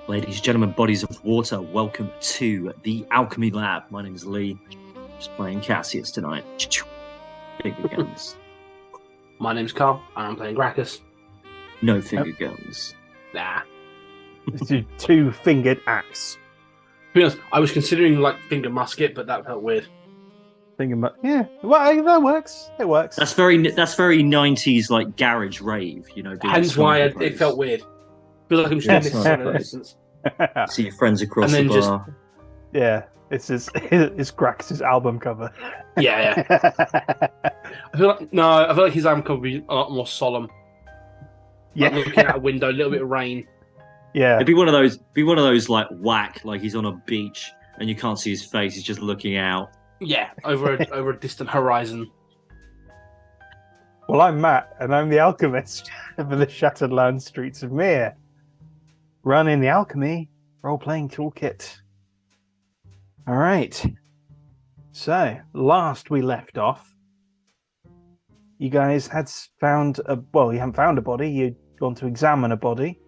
Ladies, gentlemen, bodies of water, welcome to the Alchemy Lab. My name is Lee. Just playing Cassius tonight. Finger guns. My name's Carl, and I'm playing Graccus. No finger guns. Nah. It's a two-fingered axe. To be honest, I was considering like finger musket, but that felt weird. Yeah, well, that works. It works. That's very 90s, like garage rave. You know. Hence why it felt weird. Feel like I'm just doing this from a distance. See your friends across And the then bar. Yeah, it's Grax's album cover. Yeah. I feel like his album cover would be a lot more solemn. Yeah, Like looking out a window, a little bit of rain. Yeah, It'd be one of those like whack, like he's on a beach and you can't see his face. He's just looking out. Yeah, over a distant horizon. Well, I'm Matt, and I'm the alchemist for the Shattered Land Streets of Mihre. Running the Alchemy role-playing toolkit. All right. So, last we left off, you guys had found you haven't found a body. You'd gone to examine a body.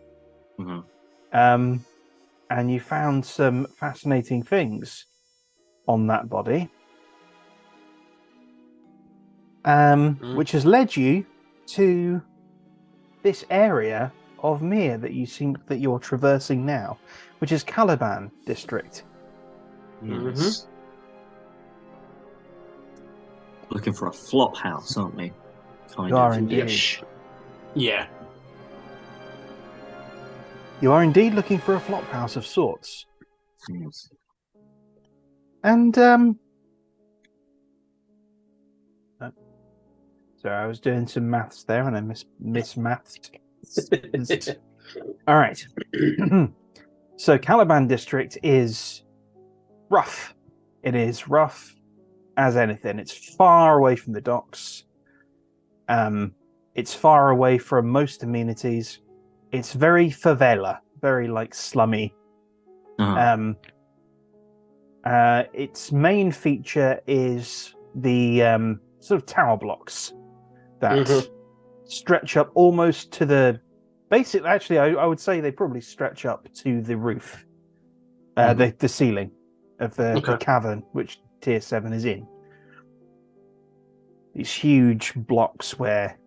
Mm-hmm. And you found some fascinating things on that body. Which has led you to this area of Mihre that you're traversing now, which is Caliban District. Yes. Looking for a flop house, aren't we? Kind You of. are indeed. Ish. Yeah. You are indeed looking for a flop house of sorts. Yes. And so I was doing some maths there, and I mismathed. All right. So Caliban District is rough. It is rough as anything. It's far away from the docks. It's far away from most amenities. It's very favela, very like slummy. Uh-huh. Its main feature is the sort of tower blocks that stretch up almost to the basic. Actually, I would say they probably stretch up to the roof, the ceiling of the cavern, which Tier 7 is in. These huge blocks where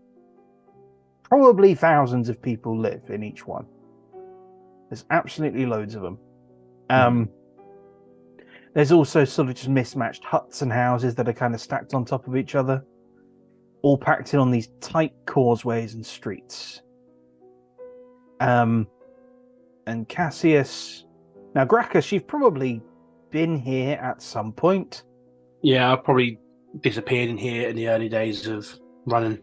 probably thousands of people live in each one. There's absolutely loads of them. There's also sort of just mismatched huts and houses that are kind of stacked on top of each other, all packed in on these tight causeways and streets. And Cassius... Now, Graccus, you've probably been here at some point. Yeah, I probably disappeared in here in the early days of running.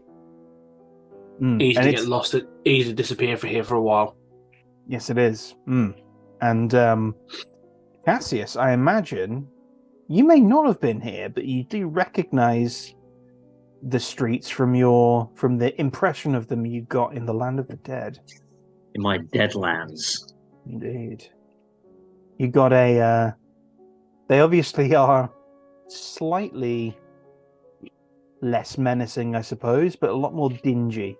Easy to get lost, easy to disappear for here for a while. Yes, it is. And Cassius, I imagine you may not have been here, but you do recognize the streets from the impression of them you got in the Land of the Dead. In my Deadlands. Indeed. You got they obviously are slightly less menacing, I suppose, but a lot more dingy.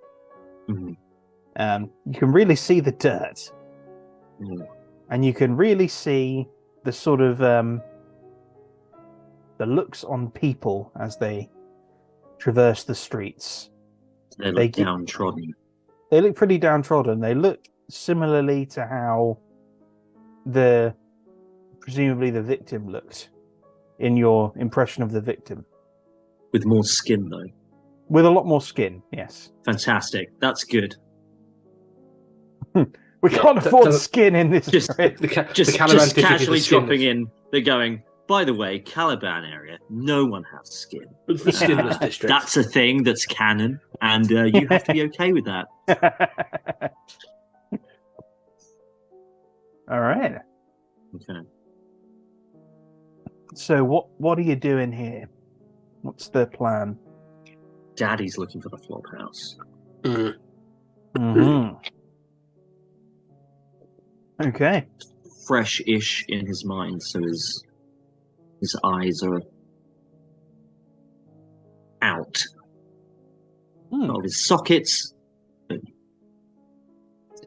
Mm-hmm. You can really see the dirt. And you can really see the sort of the looks on people as they traverse the streets. They look downtrodden. They look pretty downtrodden. They look similarly to how presumably the victim looked in your impression of the victim. With more skin, though. With a lot more skin, yes. Fantastic. That's good. We can't afford skin in this. Just Caliban casually dropping in. They're going, by the way, Caliban area, no one has skin. It's the skinless district. That's a thing that's canon, and you have to be okay with that. All right. Okay. So what are you doing here? What's the plan? Daddy's looking for the flop house. Mm-hmm. Okay. Fresh-ish in his mind, so his eyes are out of his sockets, but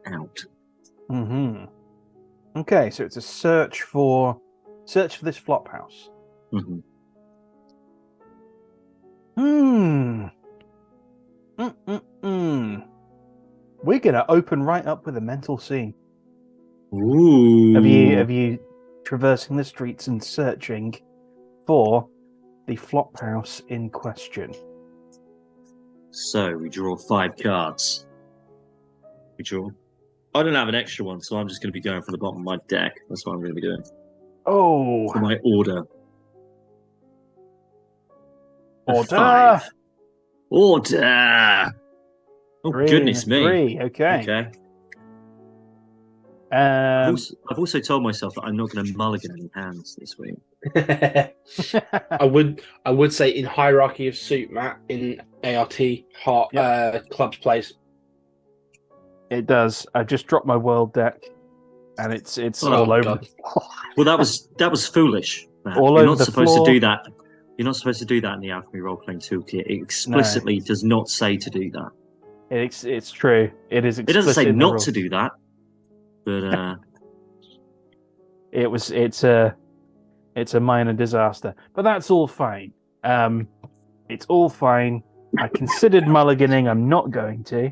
out. Mm-hmm. Okay, so it's a search for this flop house. Mm-hmm. We're gonna open right up with a mental scene. Ooh. Of you traversing the streets and searching for the flop house in question. So we draw 5 cards. We draw. I don't have an extra one, so I'm just going to be going for the bottom of my deck. That's what I'm going to be doing. Oh, For my order. order. 5. Order. Oh, goodness me. 3. Okay. I've also told myself that I'm not going to mulligan any hands this week. I would say in hierarchy of suit, Matt, in A.R.T. Clubs plays. It does. I just dropped my world deck, and it's all over the floor. Well, that was foolish, Matt. You're not supposed to do that. You're not supposed to do that in the Alchemy role-playing toolkit. It explicitly does not say to do that. It's true. It is. It doesn't say not to do that, but it's a minor disaster. But that's all fine. It's all fine. I considered mulliganing. I'm not going to.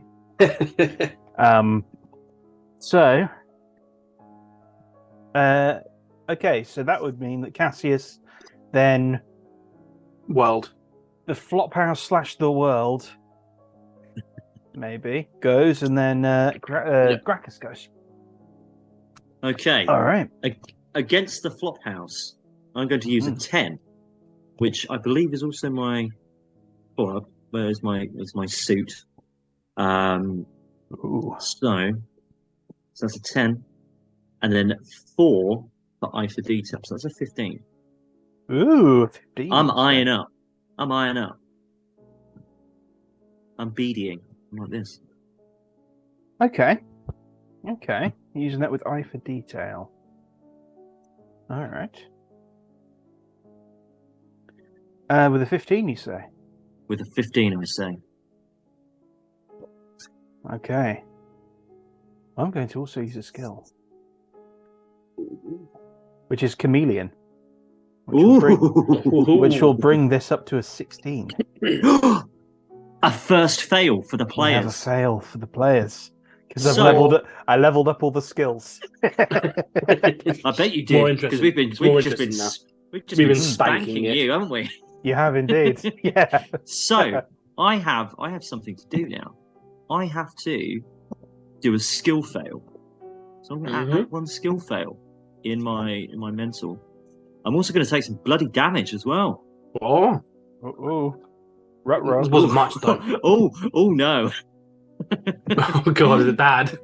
Okay, so that would mean that Cassius then world the flop house / the world maybe goes, and then Graccus goes. Okay. All right. Against the flop house, I'm going to use a 10, which I believe is also my. Oh, where's my suit? So that's a 10, and then 4 for eye for detail. So that's a 15. Ooh, 15. I'm eyeing up. I'm beadying like this. Okay. Using that with eye for detail. All right. With a 15, you say? With a 15, I say. Okay. I'm going to also use a skill, which is Chameleon, which will bring this up to a 16. A first fail for the players. We have a fail for the players because I leveled up all the skills. I bet you did, because we've just been spanking you, haven't we? You have indeed. Yeah. So I have something to do now. I have to do a skill fail. So I'm going to add 1 skill fail in my mental. I'm also going to take some bloody damage as well. Oh. Ruh-roh. It wasn't much though. Oh no. Oh god, is it bad?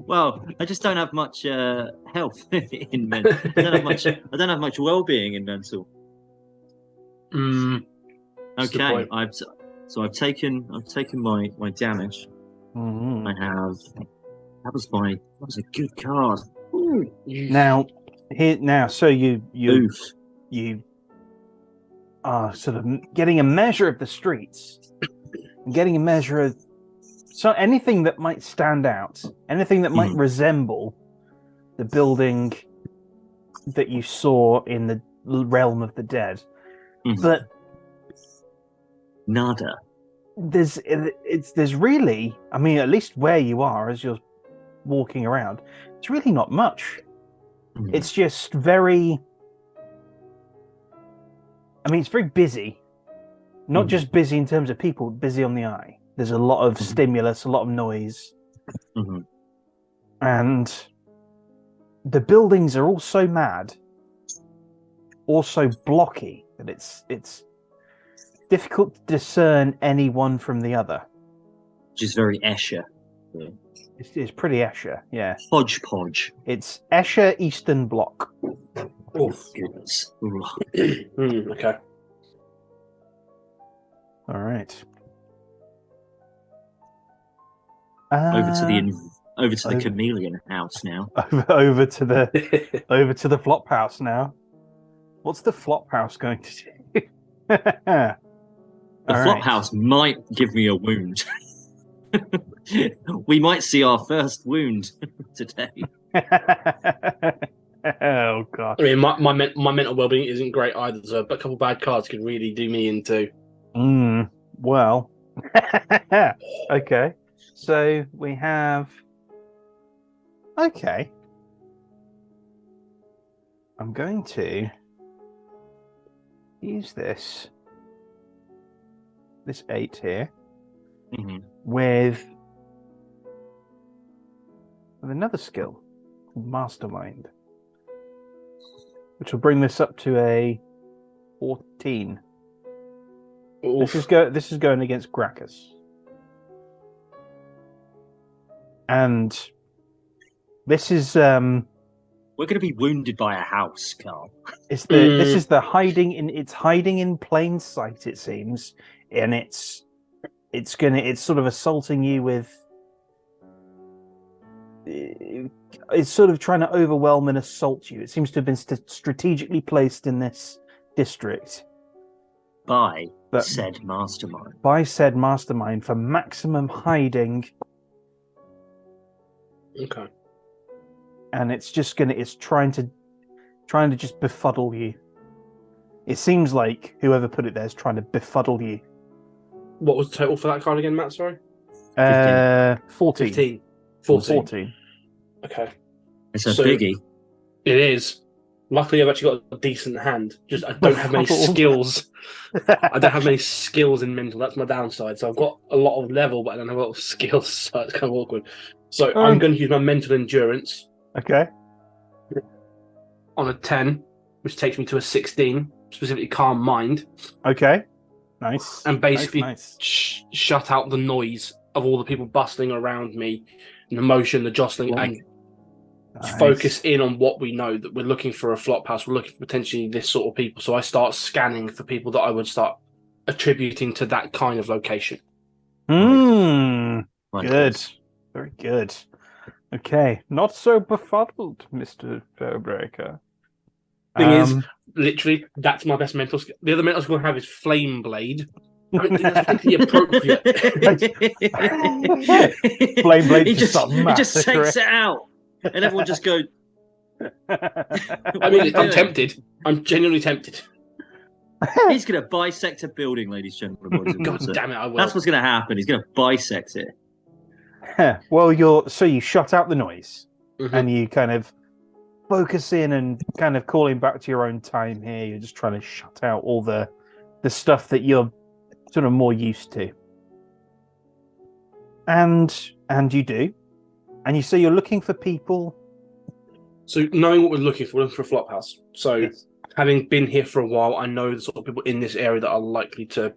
Well, I just don't have much health in mental. I don't have much well-being in mental. Okay, I've taken my damage. Mm-hmm. That was a good card. Ooh. So you are sort of getting a measure of the streets, getting a measure of anything that might stand out, anything that might resemble the building that you saw in the realm of the dead. But nada. There's really, I mean, at least where you are as you're walking around, it's really not much. It's just very, I mean, it's very busy. Not just busy in terms of people, busy on the eye. There's a lot of stimulus, a lot of noise. And the buildings are all so mad, also blocky, that it's difficult to discern any one from the other. Which is very Escher. Yeah. It's pretty Escher, yeah. Hodgepodge. It's Escher Eastern Bloc. Oh, goodness. Okay. All right. Over to the chameleon house now. Over to the flop house now. What's the flop house going to do? The flop house might give me a wound. We might see our first wound today. Oh god. I mean, my mental well-being isn't great either, so a couple bad cards could really do me into. Well. Okay. So we have. Okay. I'm going to use this 8 here with another skill called Mastermind, which will bring this up to a 14. Oof. This is going against Graccus, and this is We're going to be wounded by a house, Carl. this is the hiding in plain sight, it seems, and it's sort of assaulting you with. It's sort of trying to overwhelm and assault you. It seems to have been strategically placed in this district by said mastermind. By said mastermind for maximum hiding. Okay. And it's trying to just befuddle you. It seems like whoever put it there is trying to befuddle you. What was the total for that card again, Matt? Sorry. 14. 14. Okay. It's a biggie. It is. Luckily, I've actually got a decent hand. Just I don't have many skills. I don't have many skills in mental. That's my downside. So I've got a lot of level, but I don't have a lot of skills. So it's kind of awkward. So I'm going to use my mental endurance. Okay. On a 10, which takes me to a 16, specifically calm mind. Okay. Nice. And basically nice. Shut out the noise of all the people bustling around me, and the motion, the jostling, and focus in on what we know, that we're looking for a flop house. We're looking for potentially this sort of people. So I start scanning for people that I would start attributing to that kind of location. Good. Very good. Okay. Not so befuddled, Mr. Fairbreaker. Thing is, literally, that's my best mental skill. The other mental skill I have is Flame Blade. I don't think that's particularly appropriate. Flame Blade he just takes it out, and everyone just goes. I mean, I'm tempted. I'm genuinely tempted. He's going to bisect a building, ladies and gentlemen. God damn it, I will. That's what's going to happen. He's going to bisect it. Well, you shut out the noise, and you kind of focus in and kind of calling back to your own time here. You're just trying to shut out all the stuff that you're sort of more used to. And you do. And you say you're looking for people. So knowing what we're looking for a flop house. So having been here for a while, I know the sort of people in this area that are likely to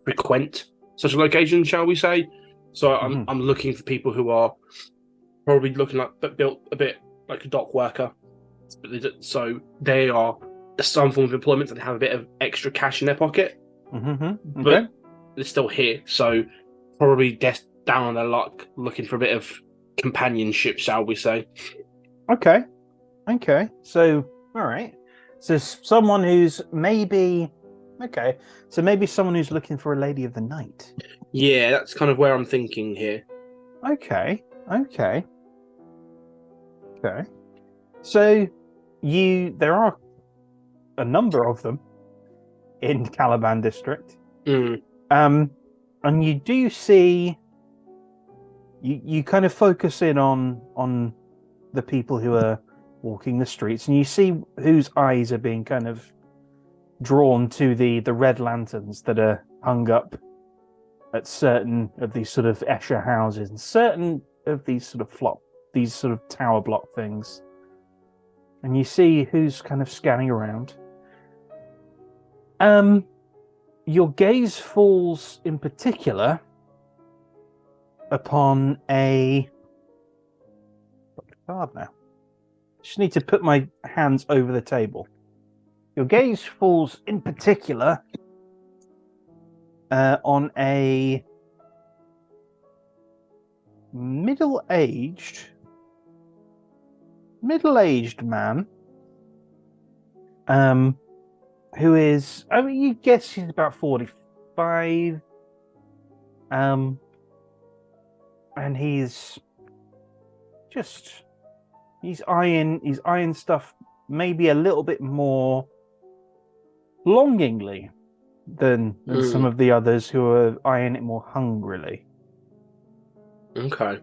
frequent such a location, shall we say. So I'm looking for people who are probably looking like built a bit like a dock worker. So they are some form of employment, that they have a bit of extra cash in their pocket. But they're still here. So probably just down on their luck, looking for a bit of companionship, shall we say. Okay. So, all right. So someone who's maybe... Okay. So maybe someone who's looking for a lady of the night. Yeah, that's kind of where I'm thinking here. Okay. So there are a number of them in Caliban District. And you do see... You kind of focus in on the people who are walking the streets, and you see whose eyes are being kind of drawn to the red lanterns that are hung up at certain of these sort of Escher houses and certain of these sort of tower block things. And you see who's kind of scanning around. Your gaze falls in particular upon a card now. Just need to put my hands over the table. Your gaze falls in particular on a middle-aged man who is, I mean, you guess he's about 45, and he's just He's eyeing stuff maybe a little bit more longingly than some of the others who are eyeing it more hungrily. Okay.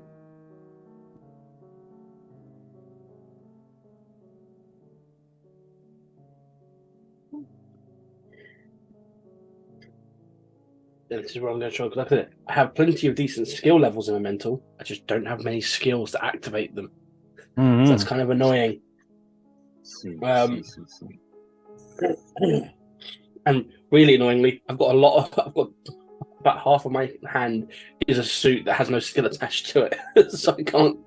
And this is where I'm going to try and look at it. I have plenty of decent skill levels in my mental. I just don't have many skills to activate them. So that's kind of annoying. And really annoyingly, I've got about half of my hand is a suit that has no skill attached to it, so I can't.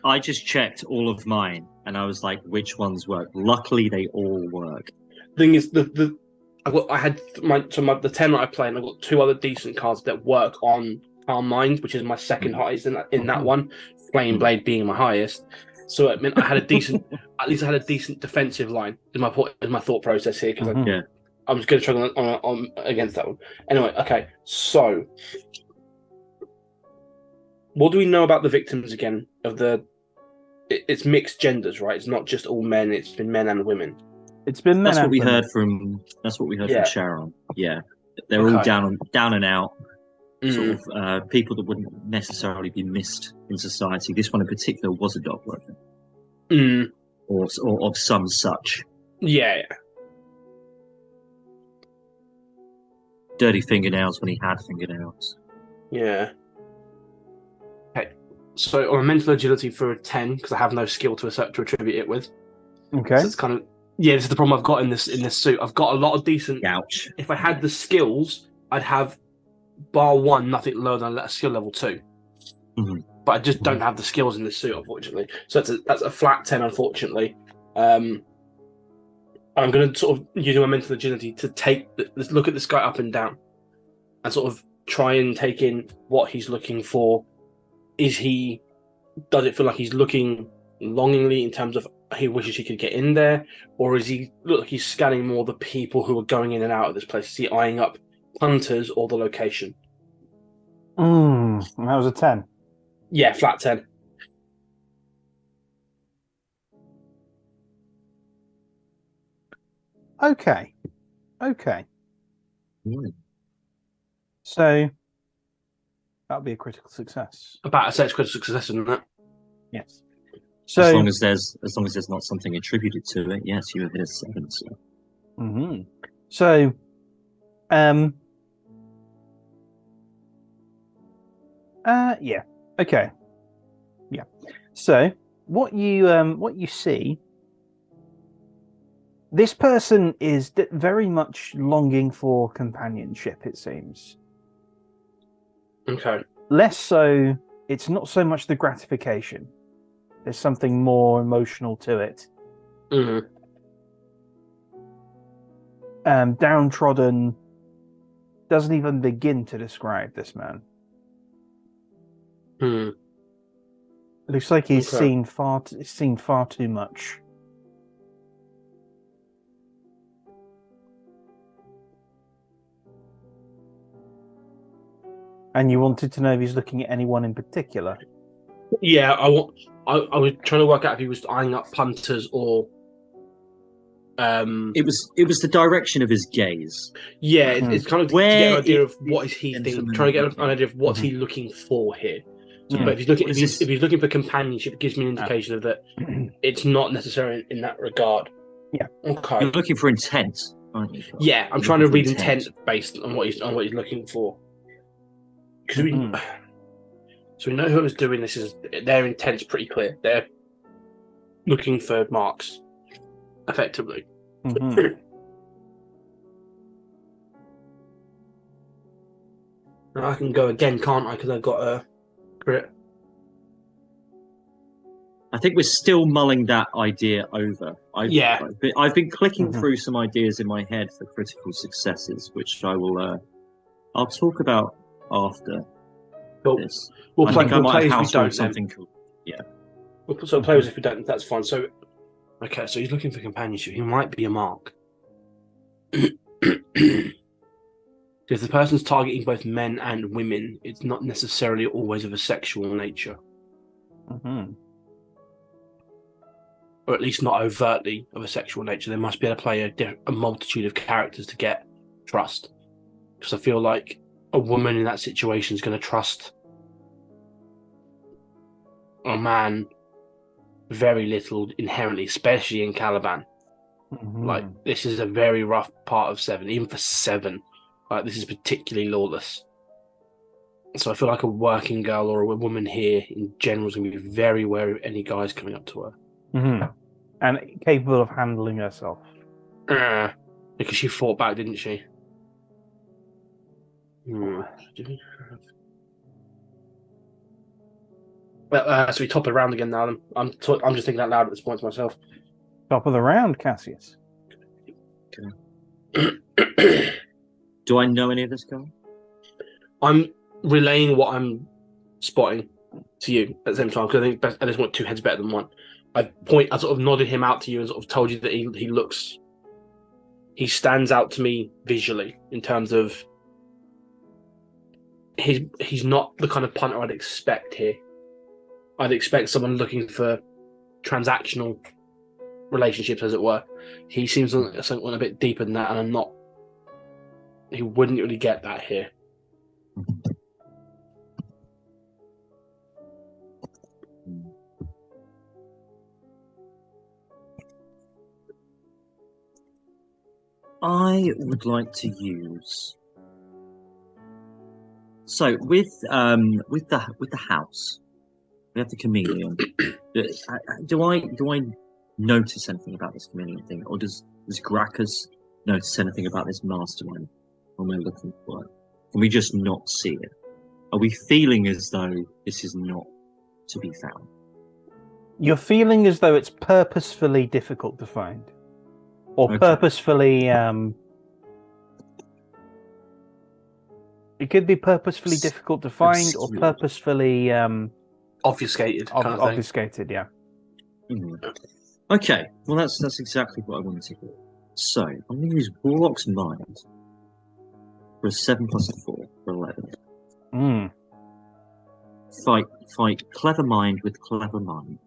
I just checked all of mine, and I was like, which ones work? Luckily, they all work. Thing is, the 10 that I play, and I've got 2 other decent cards that work on Calm Mind, which is my second highest in that one. Flame Blade being my highest. So it meant I had a decent, at least I had a decent defensive line. Is my thought process here, because I'm just going to struggle on against that one. Anyway, okay. So, what do we know about the victims again? It's mixed genders, right? It's not just all men. It's been men and women. It's been men. That's what we heard from Sharon. Yeah, they're all down and out. Sort of people that wouldn't necessarily be missed in society. This one in particular was a dog worker, or of some such. Yeah. Dirty fingernails when he had fingernails. Yeah. Okay. So on a mental agility for a 10, because I have no skill to attribute it with. Okay. So it's kind of this is the problem I've got in this suit. I've got a lot of decent. Ouch. If I had the skills, I'd have bar 1 nothing lower than a skill level 2. But I just don't have the skills in this suit, unfortunately. So that's a flat 10, unfortunately. I'm going to sort of use my mental agility to look at this guy up and down, and sort of try and take in what he's looking for. Does it feel like he's looking longingly in terms of he wishes he could get in there, or is he look like he's scanning more the people who are going in and out of this place? Is he eyeing up hunters or the location? That was a 10. Yeah, flat 10. Okay. So that'll be a critical success. About a set critical success, isn't it? Yes. So as long as there's not something attributed to it, yes, you have hit a 7. So, yeah. Okay. Yeah. So what you see, this person is very much longing for companionship, it seems. Okay. Less so, it's not so much the gratification. There's something more emotional to it. Downtrodden doesn't even begin to describe this man. It looks like he's seen far too much. And you wanted to know if he's looking at anyone in particular? Yeah, I was trying to work out if he was eyeing up punters or. It was the direction of his gaze. Yeah, it's kind of to get an idea of what is he thinking, trying to get an idea of what's he looking for here. So, but if he's looking for companionship, it gives me an indication of that it's not necessary in that regard. Yeah. Okay. You're looking for intent, aren't you? Yeah, I'm trying to read intent based on what he's looking for. So we know whoever's doing this their intent's pretty clear. They're looking for marks, effectively. Now I can go again, can't I? Because I've got a crit. I think we're still mulling that idea over. I've been clicking through some ideas in my head for critical successes, which I'll talk about after this. We'll play as we don't. Something cool. Yeah. We'll play as if we don't. That's fine. So, okay. So he's looking for companionship. He might be a mark. If the person's targeting both men and women, it's not necessarily always of a sexual nature. or at least not overtly of a sexual nature. They must be able to play a multitude of characters to get trust. Because I feel like a woman in that situation is going to trust a man very little inherently, especially in Caliban. Mm-hmm. Like, this is a very rough part of 7, even for 7. Like, this is particularly lawless. So I feel like a working girl or a woman here in general is going to be very wary of any guys coming up to her. Mm-hmm. And capable of handling herself. Because she fought back, didn't she? So we top it around again now. I'm just thinking out loud at this point to myself. Top of the round, Cassius. Do I know any of this guy? I'm relaying what I'm spotting to you at the same time, because I think at this point 2 heads better than 1. I sort of nodded him out to you and sort of told you that he stands out to me visually in terms of he's not the kind of punter I'd expect here. I'd expect someone looking for transactional relationships, as it were. He seems something a bit deeper than that, and he wouldn't really get that here. I would like to use. So with the house, we have the chameleon. Do I notice anything about this chameleon thing, or does Graccus notice anything about this mastermind when we're looking for it? Can we just not see it? Are we feeling as though this is not to be found? You're feeling as though it's purposefully difficult to find, or Okay. purposefully. It could be purposefully difficult to find, or purposefully Obfuscated. Kind of obfuscated. Yeah. Mm-hmm. Okay. Well, that's exactly what I wanted to do. So I'm going to use Warlock's Mind for a 7 plus a 4 for 11. Fight Clever Mind with Clever Mind.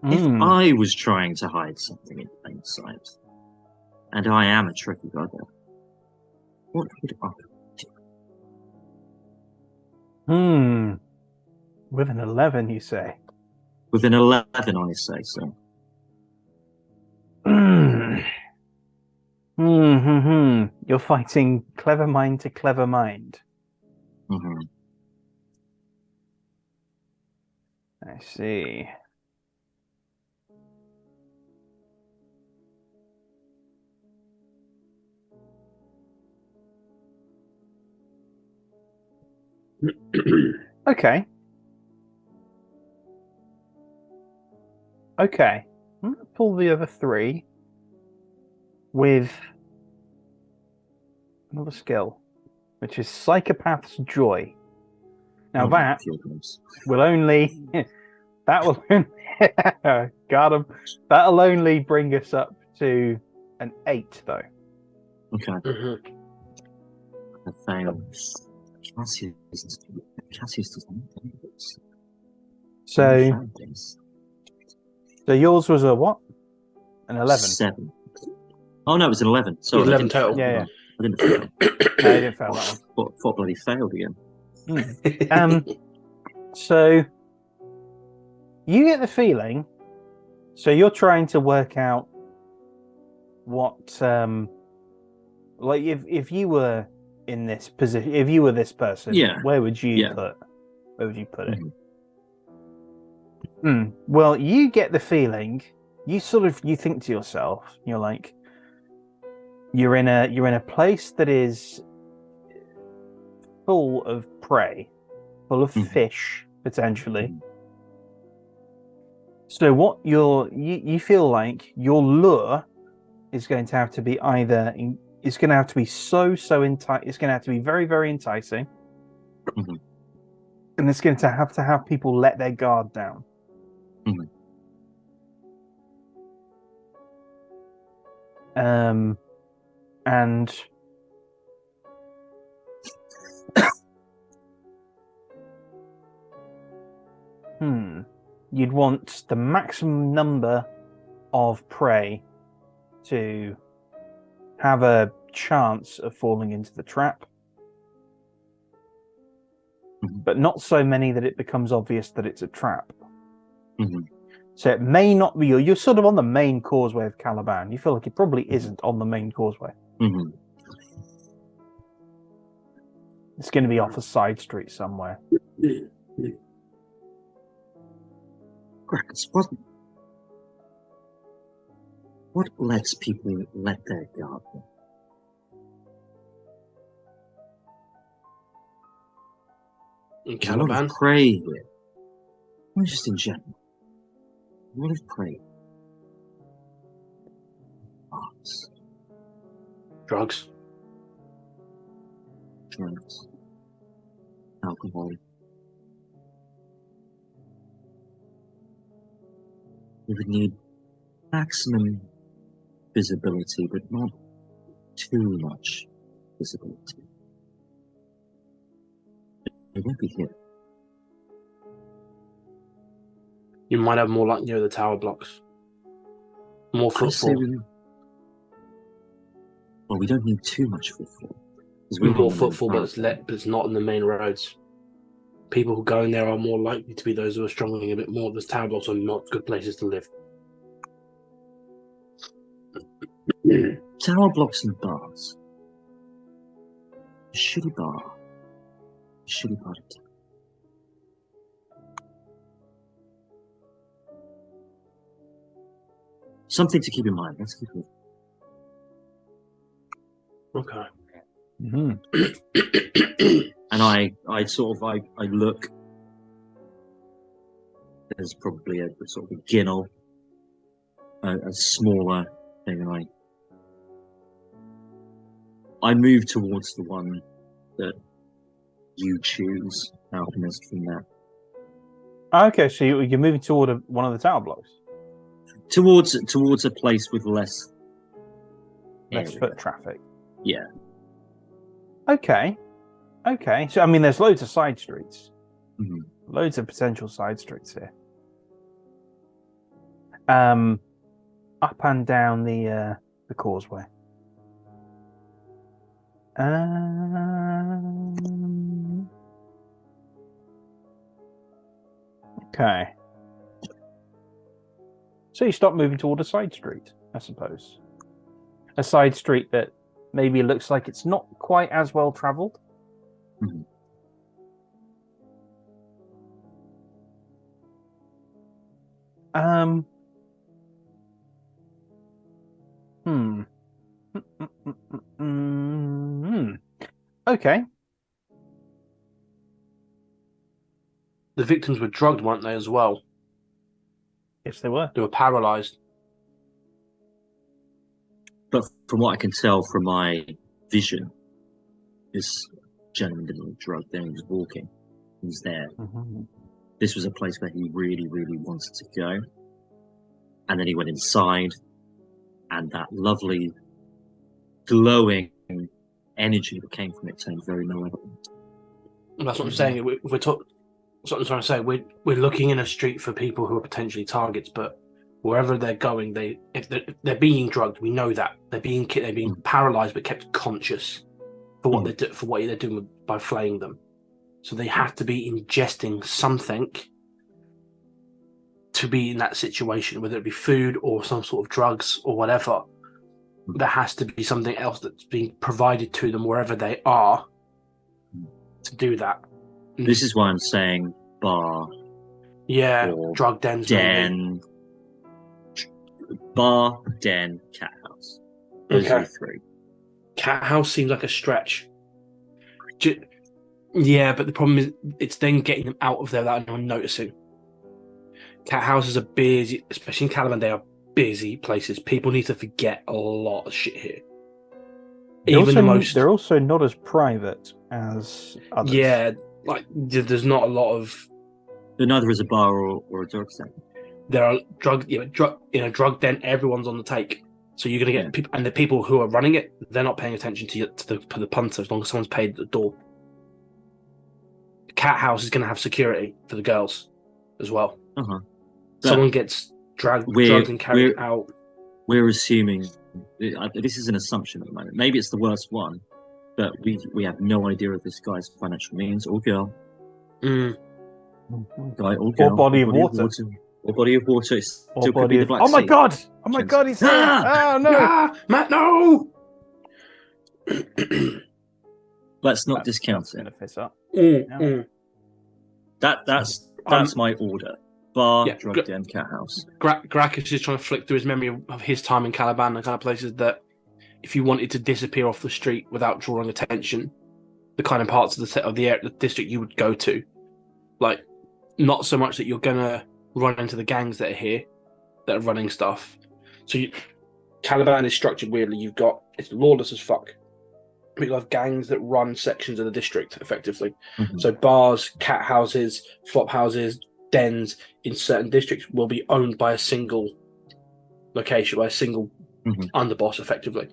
If I was trying to hide something in plain sight, and I am a tricky brother, what would I do? With an 11, you say? With an 11, I say so. You're fighting Clever Mind to Clever Mind. Mm-hmm. I see. Okay. I'm going to pull the other 3 with another skill, which is Psychopath's Joy. Now that will only got him. That'll only bring us up to an 8, though. Okay. Mm-hmm. I failed. Cassius doesn't know this. So yours was a what? An 11. 7. Oh no, it was an 11. Sorry, 11 total. Yeah. I didn't fail. No, you didn't fail that one. Thought bloody failed again. So you get the feeling. So you're trying to work out what, like if you were in this position, if you were this person, where would you put? Where would you put it? Well, you get the feeling. You think to yourself, you're like, you're in a place that is full of prey, full of fish potentially. So what you feel like your lure is going to have to be it's going to have to be it's going to have to be very, very enticing, and it's going to have people let their guard down. And you'd want the maximum number of prey to have a chance of falling into the trap, but not so many that it becomes obvious that it's a trap. So it may not be you're sort of on the main causeway of Caliban. You feel like it probably isn't on the main causeway. It's going to be off a side street somewhere. Graccus, what lets people let their guard down? In There's a lot Caliban? of prey here. Not just in general. A lot of prey. Arts, Drugs. drugs, alcohol. We would need maximum visibility, but not too much visibility. It won't be here. You might have more luck near the tower blocks. More I say footfall. Well, we don't need too much footfall. 'Cause we're More on the main footfall, but it's not in the main roads. People who go in there are more likely to be those who are struggling a bit more. Those tower blocks are not good places to live. Tower blocks and bars. A shitty bar. A shitty part of town. Something to keep in mind. Let's keep it. Okay. And I look. There's probably a sort of a ginnel, a smaller thing, and I move towards the one that you choose, Alchemist, from that. Okay, so you're moving toward one of the tower blocks. Towards a place with less area. Foot traffic. Yeah. Okay. So I mean, there's loads of side streets. Loads of potential side streets here. Up and down the causeway. Okay. So you start moving toward a side street, I suppose. A side street that maybe looks like it's not quite as well traveled. Okay. The victims were drugged, weren't they, as well? Yes, they were. They were paralysed. But from what I can tell from my vision, this gentleman didn't look drugged then. He was walking. He was there. This was a place where he really, really wanted to go. And then he went inside, and that lovely, glowing energy that came from it turned very malevolent. That's what I'm saying. That's what I'm trying to say. We're looking in a street for people who are potentially targets, but wherever they're going, if they're being drugged, we know that they're being paralysed but kept conscious for what they're doing by flaying them. So they have to be ingesting something to be in that situation, whether it be food or some sort of drugs or whatever. There has to be something else that's being provided to them wherever they are to do that. This is why I'm saying bar. Yeah, drug dens. Den. Bar, den, cat house. Those are the three. Cat house seems like a stretch. Yeah, but the problem is it's then getting them out of there without anyone noticing. Cat houses are busy, especially in Caliban. They are busy places. People need to forget a lot of shit here. They're also not as private as others. Yeah, like there's not a lot of. But neither is a bar or a drug den. There are in a drug den. Everyone's on the take, so you're gonna get people, and the people who are running it, they're not paying attention to the punter as long as someone's paid at the door. The cat house is gonna have security for the girls as well. someone gets drugged and carried out. We're assuming this is an assumption at the moment. Maybe it's the worst one, but we have no idea of this guy's financial means or girl. Guy or girl. Or body of water. Or body of water. It still could be the Black Oh my Sea. god! Oh my god, he's here! Oh no! Matt, no! Let's not discount it. Gonna piss up. That's my order. Bar, drug den, cat house. Graccus is trying to flick through his memory of his time in Caliban, the kind of places that if you wanted to disappear off the street without drawing attention, the kind of parts of the district you would go to. Like, not so much that you're gonna run into the gangs that are here, that are running stuff. So Caliban is structured weirdly. It's lawless as fuck. We have gangs that run sections of the district effectively. So bars, cat houses, flop houses, dens in certain districts will be owned by a single location, by a single underboss effectively.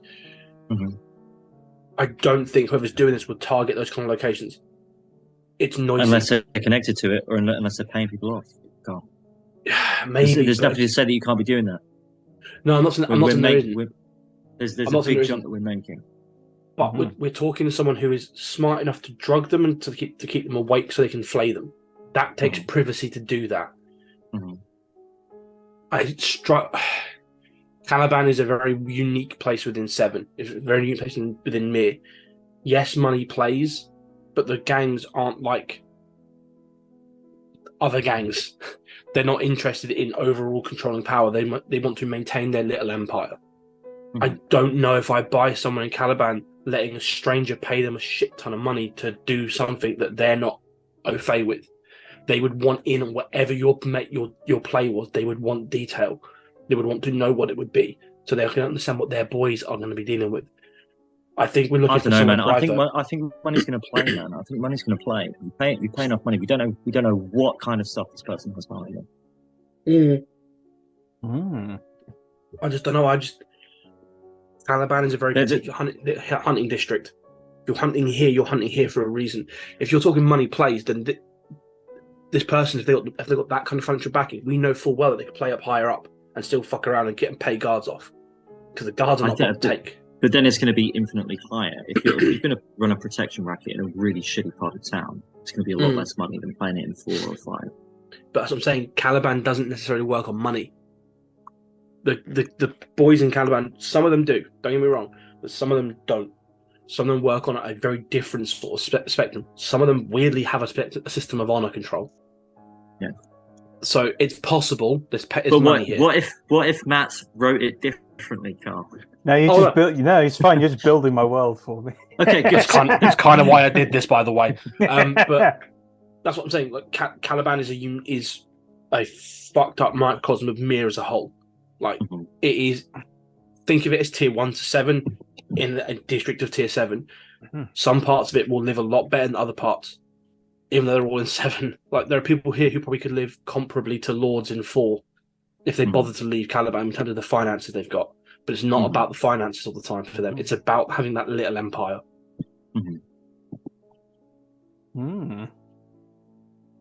I don't think whoever's doing this would target those kind of locations. It's noisy. Unless they're connected to it, or unless they're paying people off. God. Maybe. There's nothing to say that you can't be doing that. No, I'm not saying There's a big jump that we're making. But we're talking to someone who is smart enough to drug them and to keep them awake so they can flay them. That takes privacy to do that. Caliban is a very unique place within 7. It's a very unique place within Mihre. Yes, money plays, but the gangs aren't like other gangs. They're not interested in overall controlling power. They want to maintain their little empire. I don't know if I buy someone in Caliban letting a stranger pay them a shit ton of money to do something that they're not au fait with. They would want in on whatever your play was. They would want detail. They would want to know what it would be, so they can understand what their boys are going to be dealing with. I think we're looking for someone private. I think money's going to play, man. I think money's going to play. We pay enough money. We don't know what kind of stuff this person has behind them. I just don't know. Caliban is a very good hunting district. You're hunting here for a reason. If you're talking money plays, then this person, if they got that kind of financial backing, we know full well that they could play up higher up and still fuck around and get and pay guards off, because the guards are not going to take. But then it's going to be infinitely higher. If you're going to run a protection racket in a really shitty part of town, it's going to be a lot less money than playing it in 4 or 5. But that's what I'm saying. Caliban doesn't necessarily work on money. The boys in Caliban, some of them do. Don't get me wrong, but some of them don't. Some of them work on a very different sort of spectrum. Some of them weirdly have a system of honor control. Yeah. So it's possible. There's but money here. What if Matt wrote it differently, Carl? No, it's fine. You're just building my world for me. Okay, good. It's kind of why I did this, by the way. But that's what I'm saying. Like Caliban is a fucked up microcosm of Mihre as a whole. Like it is. Think of it as tier 1 to 7 in a district of tier 7. Some parts of it will live a lot better than other parts, even though they're all in 7. Like there are people here who probably could live comparably to lords in 4 if they bothered to leave Caliban in terms of the finances they've got. But it's not about the finances all the time for them. It's about having that little empire.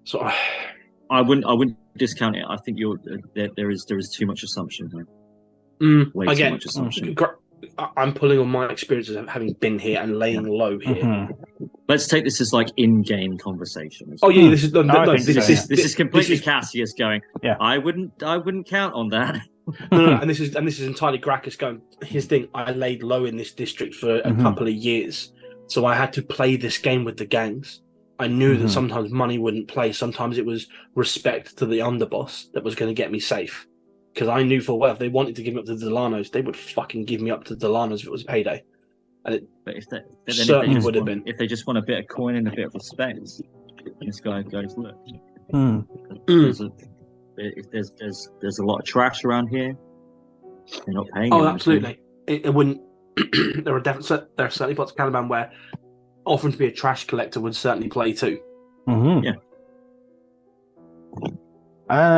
So I wouldn't discount it. I think there is too much assumption here. Way too much assumption. I'm pulling on my experiences of having been here and laying low here. Let's take this as like in-game conversation. Oh yeah, this is completely Cassius going. Yeah, I wouldn't count on that. No, and this is entirely Graccus going. His thing. I laid low in this district for a couple of years, so I had to play this game with the gangs. I knew that sometimes money wouldn't play. Sometimes it was respect to the underboss that was going to get me safe. Because I knew full well if they wanted to give me up to the Delanos, they would fucking give me up to the Delanos if it was a payday. And it would have been. If they just want a bit of coin and a bit of respect, this guy goes, look, there's a lot of trash around here. They're not paying. Oh, absolutely. It wouldn't. there are certainly parts of Caliban where offering to be a trash collector would certainly play too. Yeah.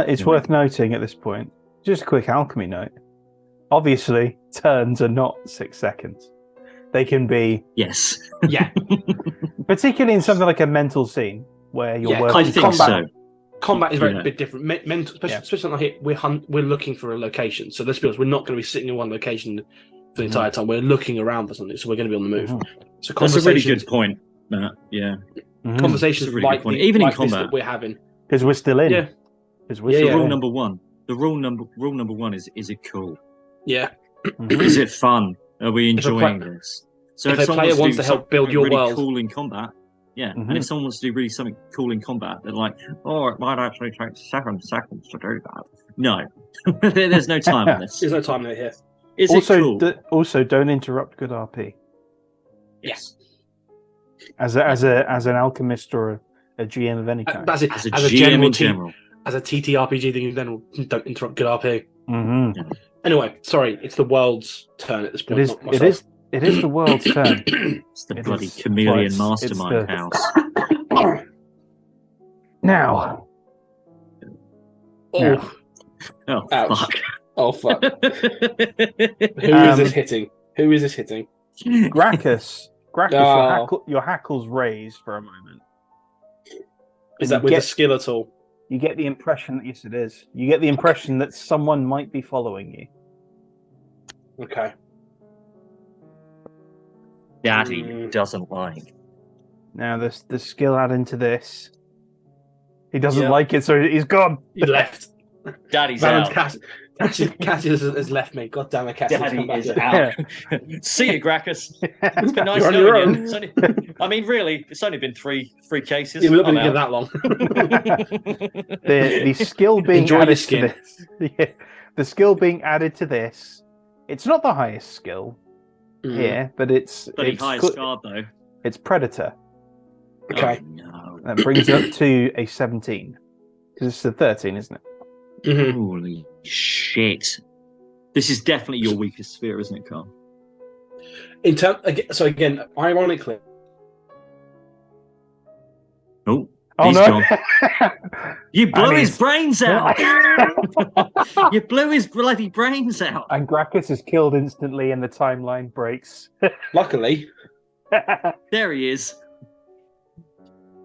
It's worth noting at this point. Just a quick alchemy note. Obviously, turns are not 6 seconds. They can be... Yes. Yeah. Particularly in something like a mental scene, where you're working... I think so. combat is very bit different. Mental, especially like here, we're looking for a location. So let's be honest, we're not going to be sitting in one location for the entire time. We're looking around for something, so we're going to be on the move. So that's a really good point, Matt. Yeah, conversations really like point. Even like in combat that we're having, because we're still in. Yeah, because we're still rule in. number one. The rule number one is it cool? Yeah, is it fun? Are we enjoying this? So if a player wants to help build your really world, cool in combat, and if someone wants to do really something cool in combat, they're like, oh, it might actually take 7 seconds to do that. No, there's no time on this. There's no time here. Is also, it cool? Also, don't interrupt good RP. Yes. As an alchemist or a GM of any kind. As a GM in general. As a TTRPG thing, then don't interrupt good RP. Mm-hmm. Anyway, sorry, it's the world's turn at this point. It is the world's turn. It's the bloody chameleon mastermind house. Now. Oh. Oh, ouch. fuck. Oh, fuck. Who is this hitting? Who is this hitting? Graccus, your hackles raise for a moment. Is that with the skill at all? You get the impression that, yes, it is. You get the impression that someone might be following you. Okay. Daddy doesn't like. Now, the skill add into this. He doesn't like it, so he's gone. He left. Daddy's out. Cassius has left me. God damn it, Cassius. Daddy is out. See you, Graccus. It's been nice You're on knowing you. I mean, really, it's only been three cases. Yeah, we're not going to get that long. the skill being added to this. Yeah, the skill being added to this. It's not the highest skill here, but it's highest card though. It's Predator. Okay. Oh, no. That brings it up to a 17 because it's a 13, isn't it? Mm-hmm. Holy shit! This is definitely your weakest sphere, isn't it, Carl? So again, ironically. Oh no! Gone. You blew his brains out. You blew his bloody brains out. And Graccus is killed instantly, and the timeline breaks. Luckily, there he is.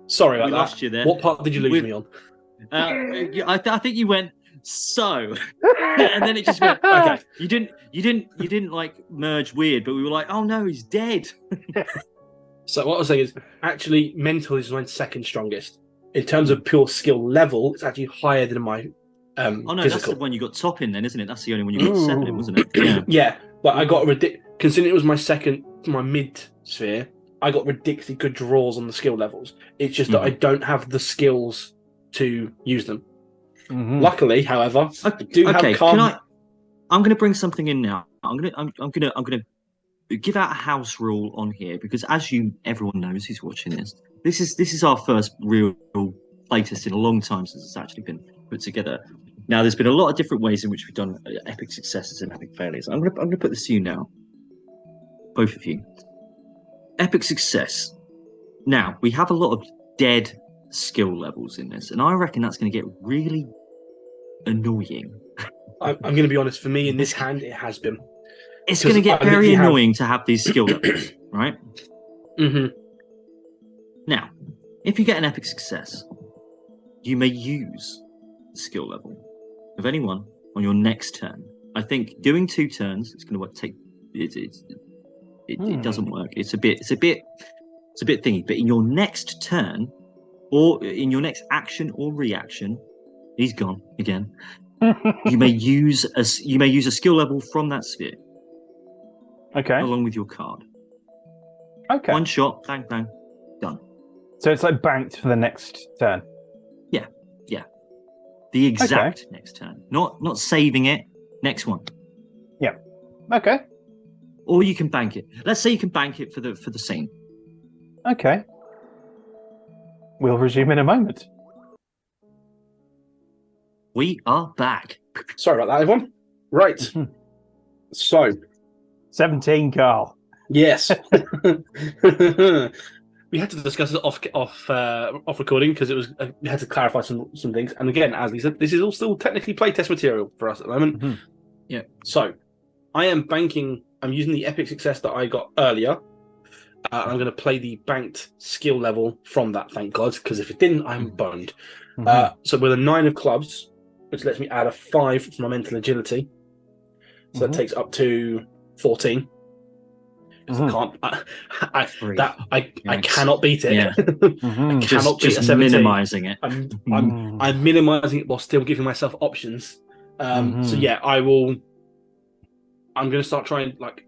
Sorry about we that. Lost you there. What part did you lose me on? I think you went so, and then it just went. Okay, you didn't like merge weird, but we were like, oh no, he's dead. So what I was saying is, actually, mental is my second strongest. In terms of pure skill level, it's actually higher than my oh no, physical. That's the one you got top in then, isn't it? That's the only one you got 7 in, wasn't it? Yeah. Yeah, but I got considering it was my mid sphere, I got ridiculously good draws on the skill levels. It's just that I don't have the skills to use them. Mm-hmm. Luckily, however, I do have calm. I'm going to bring something in now. I'm going to give out a house rule on here because, as everyone knows who's watching this, this is our first real playtest in a long time since it's actually been put together. Now, there's been a lot of different ways in which we've done epic successes and epic failures. I'm going to put this to you now, both of you. Epic success. Now, we have a lot of dead skill levels in this, and I reckon that's going to get really annoying. I'm going to be honest, for me in this hand, it has been. It's going to get very annoying to have these skill levels, right? Mm-hmm. Now, if you get an epic success, you may use the skill level of anyone on your next turn. I think doing 2 turns is going to take it doesn't work. It's a bit thingy. But in your next turn, or in your next action or reaction, he's gone again. you may use a skill level from that sphere. Okay. Along with your card. Okay. 1 shot, bang, bang, done. So it's like banked for the next turn. Yeah. The exact next turn, not saving it. Next one. Yeah. Okay. Or you can bank it. Let's say you can bank it for the scene. Okay. We'll resume in a moment. We are back. Sorry about that, everyone. Right. So 17, Carl. Yes. We had to discuss it off recording because it was we had to clarify some things. And again, as we said, this is all still technically playtest material for us at the moment. Mm-hmm. Yeah. So I am banking. I'm using the epic success that I got earlier. I'm going to play the banked skill level from that. Thank God, because if it didn't, I'm boned. So with a 9 of clubs, which lets me add a 5 for my mental agility, so that takes up to 14. Because I can't, I cannot beat it. Yeah. I cannot beat a 17. Minimizing it. I'm minimizing it while still giving myself options. So yeah, I'm going to start trying. Like,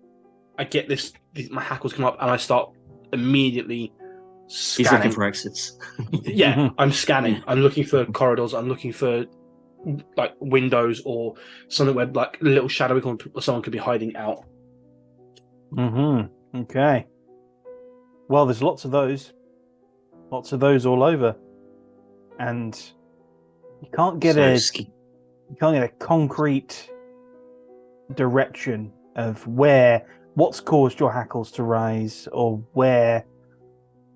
I get my hackles come up, and I start immediately scanning. He's looking for exits. Yeah, I'm scanning. I'm looking for corridors. I'm looking for like windows or something where like a little shadowy corner someone could be hiding out. Okay. Well, there's lots of those all over, and you can't get a concrete direction of what's caused your hackles to rise or where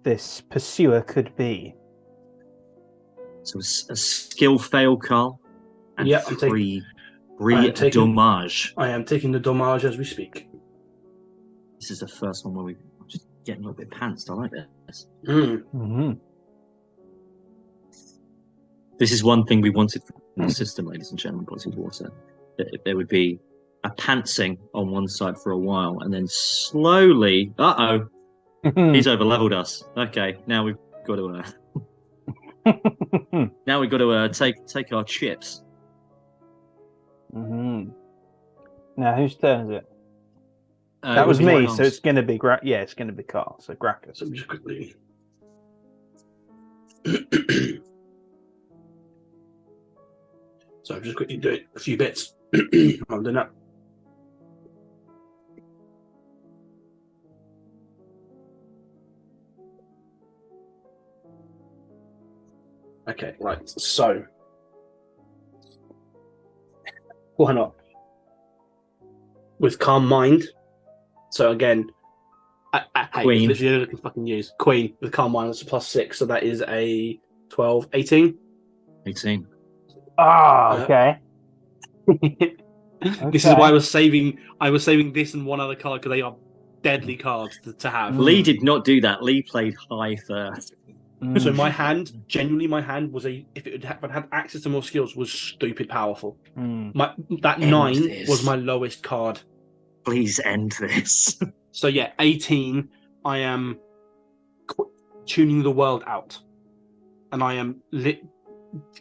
this pursuer could be. So a skill fail, Carl, and I'm three dommage. dommage. I am taking the dommage as we speak. This is the first one where we're just getting a little bit pantsed. I like this. This is one thing we wanted from the system, ladies and gentlemen, boys and water. That there would be a pantsing on one side for a while, and then slowly, he's over-leveled us. Okay, now we've got to take our chips. Now, whose turn is it? That was me, so it's going to be it's going to be Carl. So Graccus. So just quickly. So I'm just quickly doing a few bits. I'm doing that. Okay, right. So why not? With calm mind. So again, Queen. Literally looking fucking use Queen with calm mind. That's a +6, so that is a 12, 18. 18. Okay. This is why I was saving this and one other card because they are deadly cards to have. Lee did not do that. Lee played high first. So my hand was if it had access to more skills, was stupid powerful. That 9 was my lowest card. Please end this. So yeah, 18. I am tuning the world out, and I am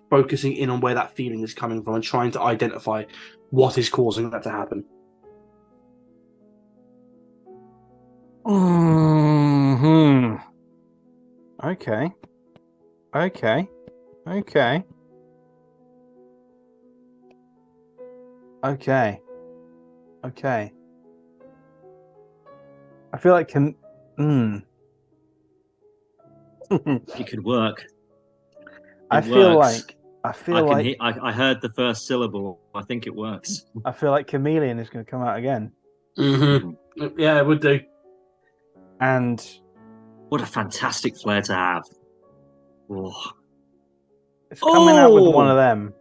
focusing in on where that feeling is coming from and trying to identify what is causing that to happen. Okay. I feel like It could work. I feel like I heard the first syllable. I think it works. I feel like Chameleon is going to come out again. Yeah, it would do. And what a fantastic flair to have. Oh. It's coming out with one of them.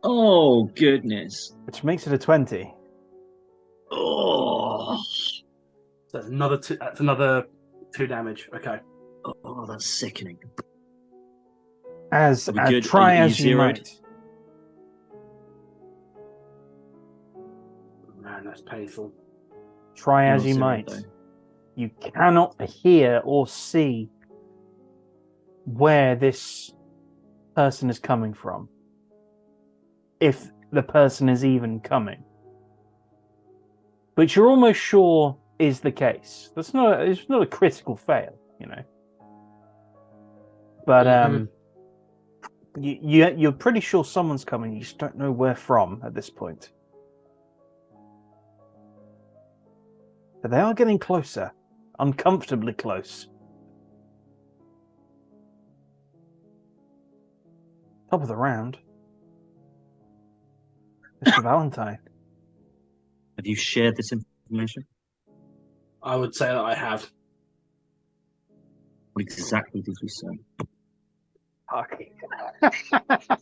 Oh goodness! Which makes it a 20. Oh. So that's another 2. That's another 2 damage. Okay. Oh, that's sickening. Try as you might. Man, that's painful. Try as you might. You cannot hear or see where this person is coming from. If the person is even coming. But you're almost sure is the case. It's not a critical fail, you know. But you're pretty sure someone's coming. You just don't know where from at this point. But they are getting closer, uncomfortably close. Top of the round, Mr. Valentine. Have you shared this information? I would say that I have. What exactly did you say?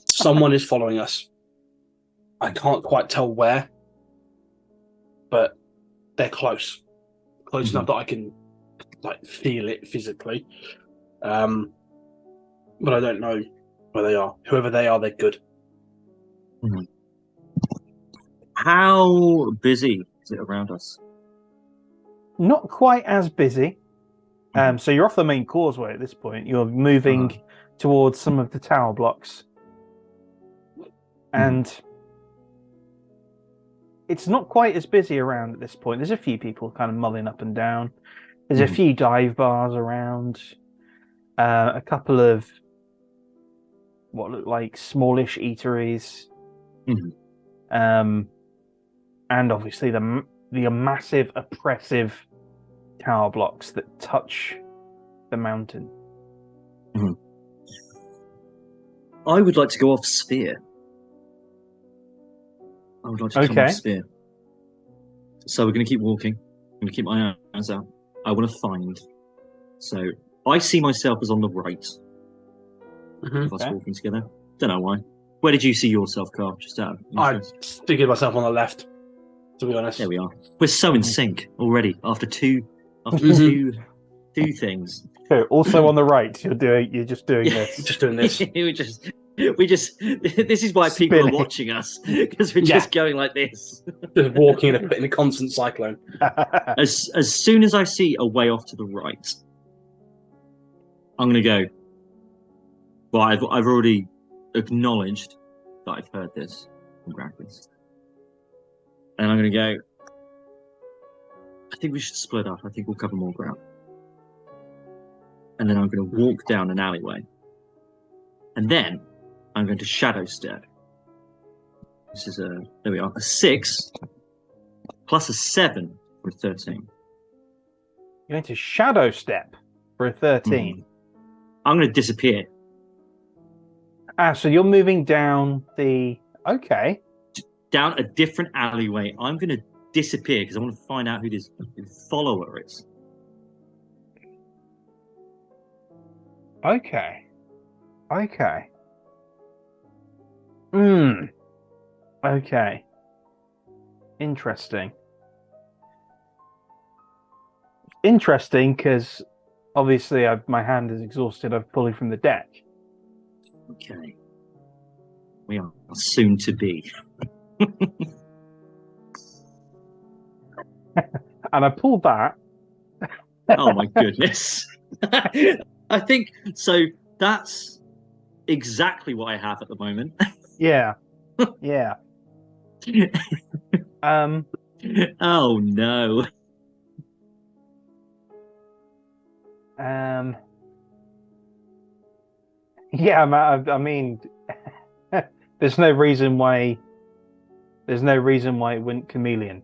Someone is following us. I can't quite tell where, but they're close. Close enough that I can feel it physically. But I don't know Where they are. Whoever they are, they're good. Mm-hmm. How busy is it around us? Not quite as busy. So you're off the main causeway at this point. You're moving towards some of the tower blocks. And it's not quite as busy around at this point. There's a few people kind of mulling up and down. There's a few dive bars around. A couple of what look like smallish eateries. And obviously the massive, oppressive tower blocks that touch the mountain. I would like to go off sphere. I would like to come off sphere. So we're going to keep walking. I'm going to keep my eyes out. I want to find. So I see myself as on the right of us walking together. Don't know why. Where did you see yourself, Carl? Just out of interest. I figured myself on the left, to be honest. There we are. We're so in sync already after two things. So also on the right, you're just doing this. Just doing this. we just this is why people are watching us, because we're just going like this. Just walking in a constant cyclone. As soon as I see a way off to the right, I'm gonna go. Well, I've already acknowledged that I've heard this from Graccus. And I'm going to go, I think we should split up. I think we'll cover more ground. And then I'm going to walk down an alleyway. And then I'm going to shadow step. This is there we are, a 6 plus a 7 for a 13. You're going to shadow step for a 13. I'm going to disappear. So you're moving down the... Okay. Down a different alleyway. I'm going to disappear because I want to find out who this follower is. Okay. Okay. Okay. Interesting. Interesting because obviously my hand is exhausted. I've pulled it from the deck. Okay. We are soon to be. And I pulled that. Oh my goodness. I think so. That's exactly what I have at the moment. Yeah. Yeah. Oh no. Yeah, I mean, there's no reason why it wouldn't chameleon.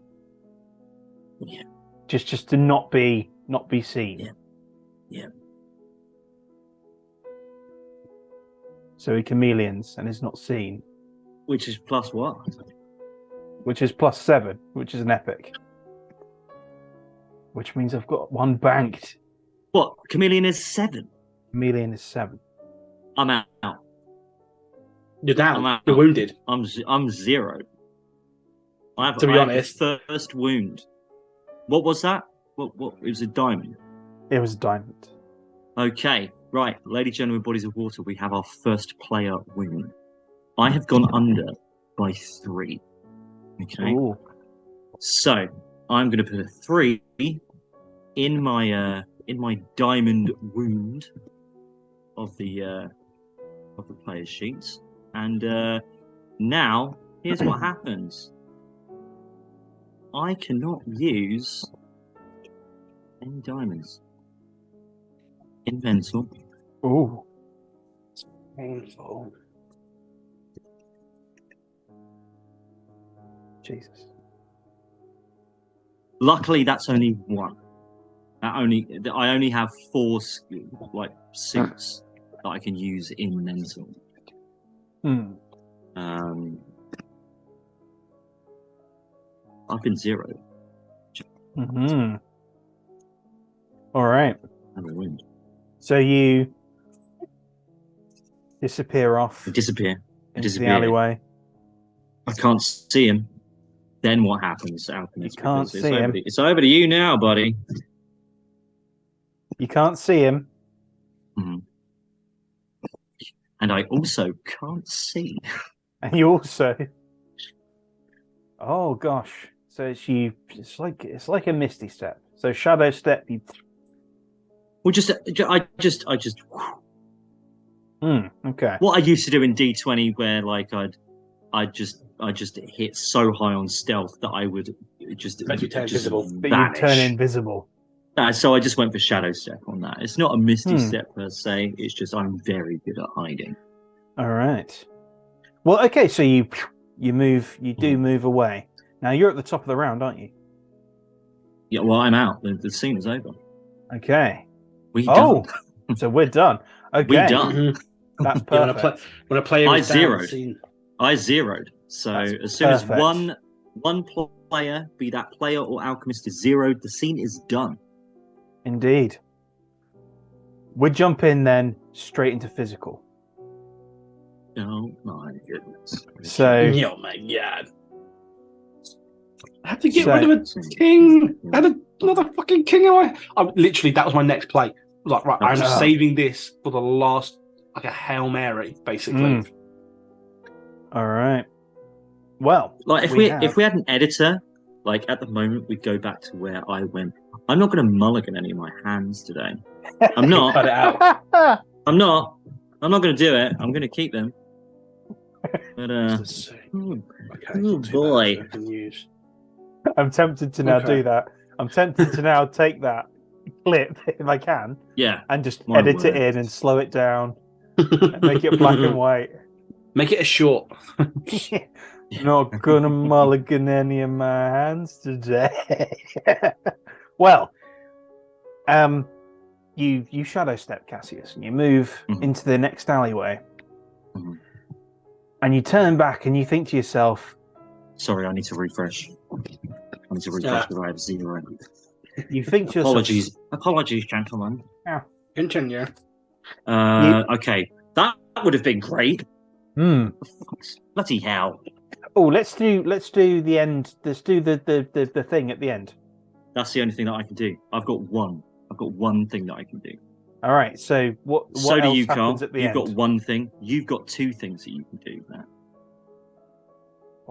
Yeah. Just to not be seen. Yeah. Yeah. So he chameleons and is not seen. Which is plus what? Which is plus 7, which is an epic. Which means I've got 1 banked. What? Chameleon is 7. Chameleon is 7. I'm out. You're down. I'm out. You're wounded. I'm 0. To be honest, first wound. What was that? What? It was a diamond. It was a diamond. Okay, right, ladies and gentlemen, bodies of water. We have our first player wound. I have gone under by 3. Okay. Ooh. So I'm going to put a 3 in my diamond wound of the player's sheets, and now here's what happens. I cannot use any diamonds in mental. Ooh. It's painful. Jesus. Luckily, that's only 1. I only have 4 suits that I can use in mental. I've been 0. All right. And a wound. So you disappear off. I disappear. Into the alleyway. I can't see him. Then what happens, Alchemy? You can't see him. It's over to you now, buddy. You can't see him. And I also can't see. And you also. Oh gosh! So it's like a misty step. So shadow step. You. Well, I just. Okay. What I used to do in D20, where like I just hit so high on stealth that I would just Make you turn invisible. But you turn invisible. So I just went for shadow step on that. It's not a misty step per se. It's just I'm very good at hiding. All right. Well, okay. So you move. You do move away. Now you're at the top of the round, aren't you? Yeah. Well, I'm out. The scene is over. Okay. Done. So we're done. Okay. We done. That's perfect. When a player I is zeroed. down, I zeroed. So That's as soon as perfect. one player, be that player or alchemist, is zeroed, the scene is done. Indeed. We jump in then straight into physical. Oh my goodness. So. oh my god. I had to get rid of a king. I had another fucking king. Literally, that was my next play. I was like, right, I'm saving this for the last, like a Hail Mary, basically. All right. Well, like if we had an editor, like at the moment we'd go back to where I went. I'm not going to mulligan any of my hands today. I'm not. Cut it out. I'm not going to do it. I'm going to keep them. But oh boy. I'm tempted to now do that. I'm tempted to now take that clip if I can. Yeah. And just edit it in and slow it down. And make it black and white. Make it a short. Not gonna mulligan any of my hands today. Well, you shadow step, Cassius, and you move into the next alleyway. And you turn back and you think to yourself, sorry, I need to refresh. Because I have 0. You think to yourself, Apologies, gentlemen. Yeah. Continue. Okay, that would have been great. Bloody hell! Oh, let's do the end. Let's do the thing at the end. That's the only thing that I can do. I've got one thing that I can do. All right. So what So else do you, happens Carl. at the You've end? got one thing. You've got 2 things that you can do there.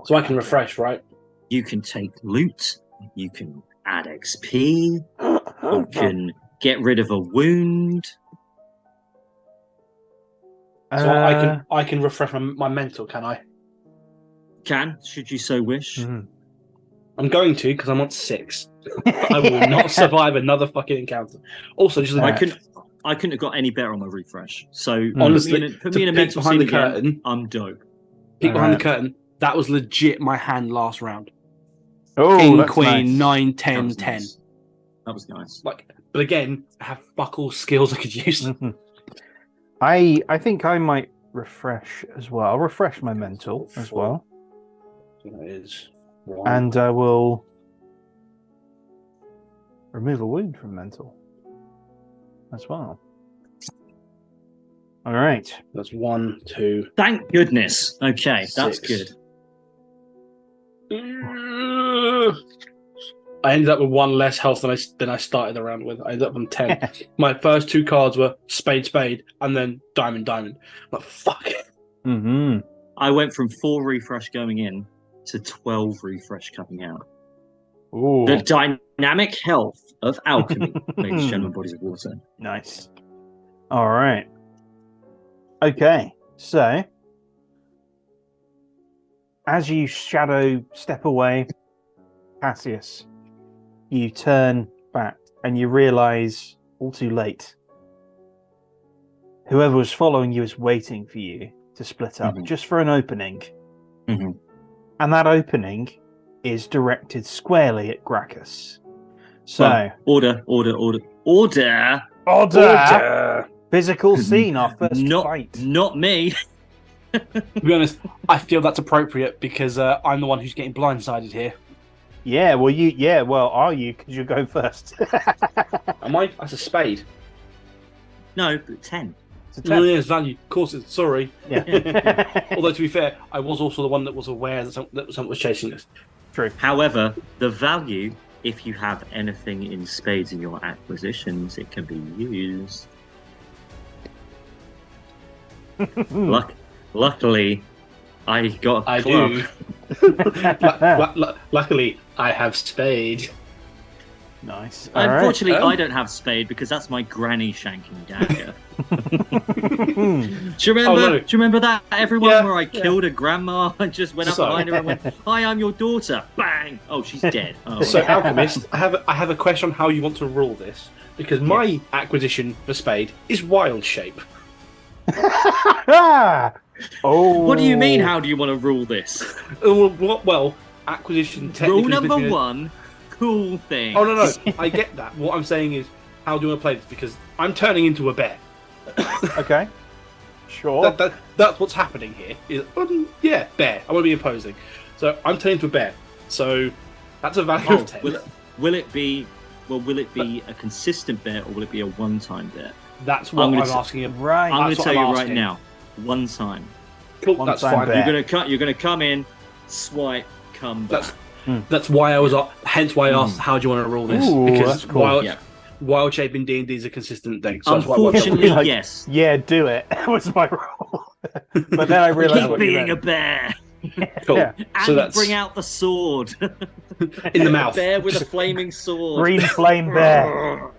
So I can refresh, right? You can take loot. You can add XP. You can get rid of a wound. So I can refresh my mental, can I? Can, should you so wish. I'm going to because I'm on 6. I will not survive another fucking encounter. Also, just I couldn't have got any better on my refresh. So honestly, put me in a mental behind scene the again, curtain. I'm dope. Peek behind the curtain. That was legit my hand last round. Oh, King, that's Queen, nice. 9, 10, 10. Nice. That was nice. But again, I have fuck all skills I could use. I think I might refresh as well. I'll refresh my mental as well. That is 1. And I will remove a wound from mental as well. All right. That's 1, 2. Thank goodness. Okay, 6. that's good. I ended up with 1 less health than I started the round with. I ended up on 10. My first 2 cards were spade, and then diamond. But fuck. I went from 4 refresh going in to 12 refresh coming out. Ooh. The dynamic health of alchemy, ladies and gentlemen, bodies of water. Nice. All right. Okay. So, as you shadow step away, Cassius, you turn back and you realize all too late. Whoever was following you is waiting for you to split up just for an opening. And that opening is directed squarely at Graccus. So, order. Physical scene, our first fight. Not me. To be honest, I feel that's appropriate because I'm the one who's getting blindsided here. Yeah, well, are you? Because you're going first. Am I? That's a spade. No, but 10. It's a 10. No, yeah, it's value. Of course, it's sorry. Yeah. Although, to be fair, I was also the one that was aware that someone was chasing us. True. However, the value, if you have anything in spades in your acquisitions, it can be used. Luckily, I got a I club. do. Luckily, I have spade. Nice. Unfortunately, Alright. I don't have spade because that's my granny shanking dagger. Hmm. Do you remember? Oh, no. Do you remember that everyone Yeah, where I killed a grandma and just went up So- behind her and went, "Hi, I'm your daughter." Bang! Oh, she's dead. Oh, So, Alchemist, I have a question on how you want to rule this, because my Yes. acquisition for spade is wild shape. Oh. what do you mean? How do you want to rule this? Well, acquisition technically. Rule is number between a- one: cool thing. Oh no, I get that. What I'm saying is, how do you want to play this? Because I'm turning into a bear. Okay. Sure. That's what's happening here. Yeah, bear. I want to be imposing. So I'm turning into a bear. So that's a value Oh, of 10. will it be a consistent bear or will it be a one-time bear? That's what I'm I'm, gonna s- asking. Him. Right. I'm going That's to what tell I'm you right asking. now, one time. Cool, One that's time fine. bear. You're going to come in, swipe, come back. That's why I was. Hence why I asked, how do you want to rule this? Ooh, Because that's cool. wild shape in D&D is a consistent thing. So that's why I wanted to- Unfortunately, Like, yes. Yeah, do it. Was my role. But then I realized Keep what you being a meant. bear. Cool. Yeah. And So that's bring out the sword. in the mouth. Bear with a Just- flaming sword. Green flame bear.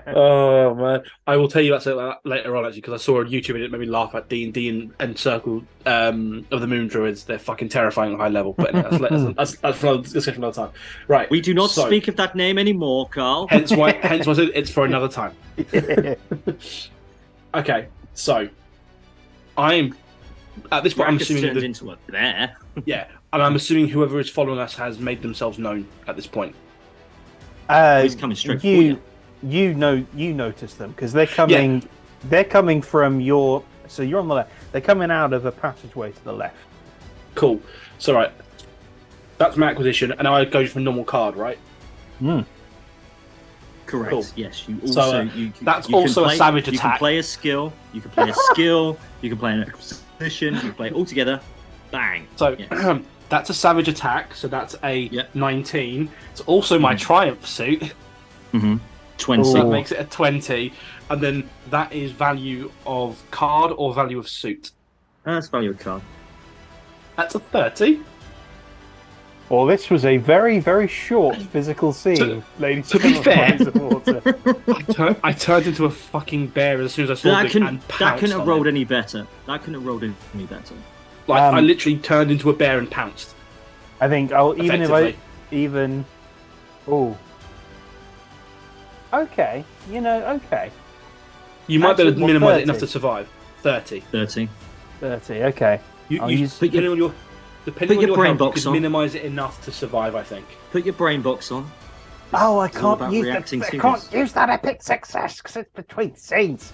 Oh man, I will tell you that later on actually, because I saw a YouTube and it made me laugh at D&D and Circle of the Moon Druids. They're fucking terrifying at high level. But anyway, that's for another discussion another time. Right. We do not so, speak of that name anymore, Carl. Hence why I said it's for another time. Okay, so I'm at this point. I'm Gracchus assuming turned that, into a bear. yeah, and I'm assuming whoever is following us has made themselves known at this point. He's coming straight for you. You notice them because they're coming. They're coming from your. So you're on the left. They're coming out of a passageway to the left. Cool. So right, that's my acquisition, and now I go for normal card, right? Correct. Cool. Yes. You So, also. that's you can also a play, savage You attack. can play a skill. You can play a skill. You can play an acquisition. You can play it all together. Bang. So Yes. that's a savage attack. So that's a Yep. 19. It's also my triumph suit. 20. So that Ooh. makes it a 20, and then that is value of card or value of suit. That's value of card. That's a 30. Well, this was a very, very short physical scene, ladies to and be fair- gentlemen. Of water. I turned into a fucking bear as soon as I saw That it and couldn't pounced have on rolled it. any better. That couldn't have rolled any better. Like, I Um, literally turned into a bear and pounced. I think I'll even if I Effectively. even. Oh. Okay. Okay. You might be able to actually, well, minimise it 30. enough to survive. 30. 30. 30. Okay. You, I'll you use- depending on your depending put on your your brain health, you box could on. minimise it enough to survive. I think. Put your brain box on. Oh, I It's all can't about use reacting that. I to can't this. use that epic success because it's between scenes.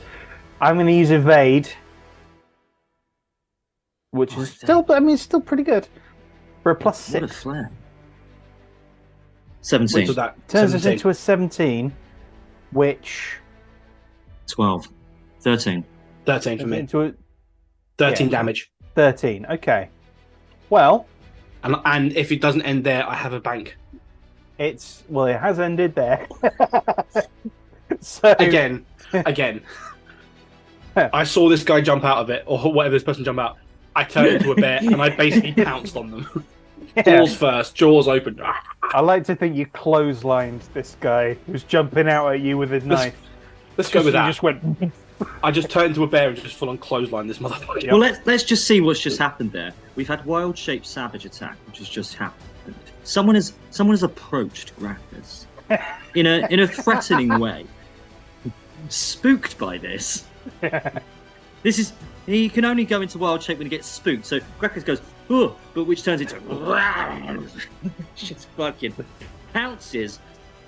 I'm going to use evade, which is still. I mean, it's still pretty good for a plus What a 6. flare. Which 17. was that? Turns us 17. into a 17, which 12. 13. 13 for turns it me. into a 13 yeah. damage. 13. Okay. Well, And if it doesn't end there, I have a bank. it has ended there. So Again. I saw this guy jump out of it, or whatever this person jump out. I turned into a bear and I basically pounced on them. yeah, Jaws first, jaws open. I like to think you clotheslined this guy who's jumping out at you with his knife. Let's go with You that. just went. I just turned into a bear and just full on clothesline this motherfucker. Well, let's just see what's just happened there. We've had wild shaped savage attack, which has just happened. Someone has approached Graccus in a threatening way. Spooked by this. This is he can only go into wild shape when he gets spooked. So Graccus goes, oh, but which turns into just fucking pounces,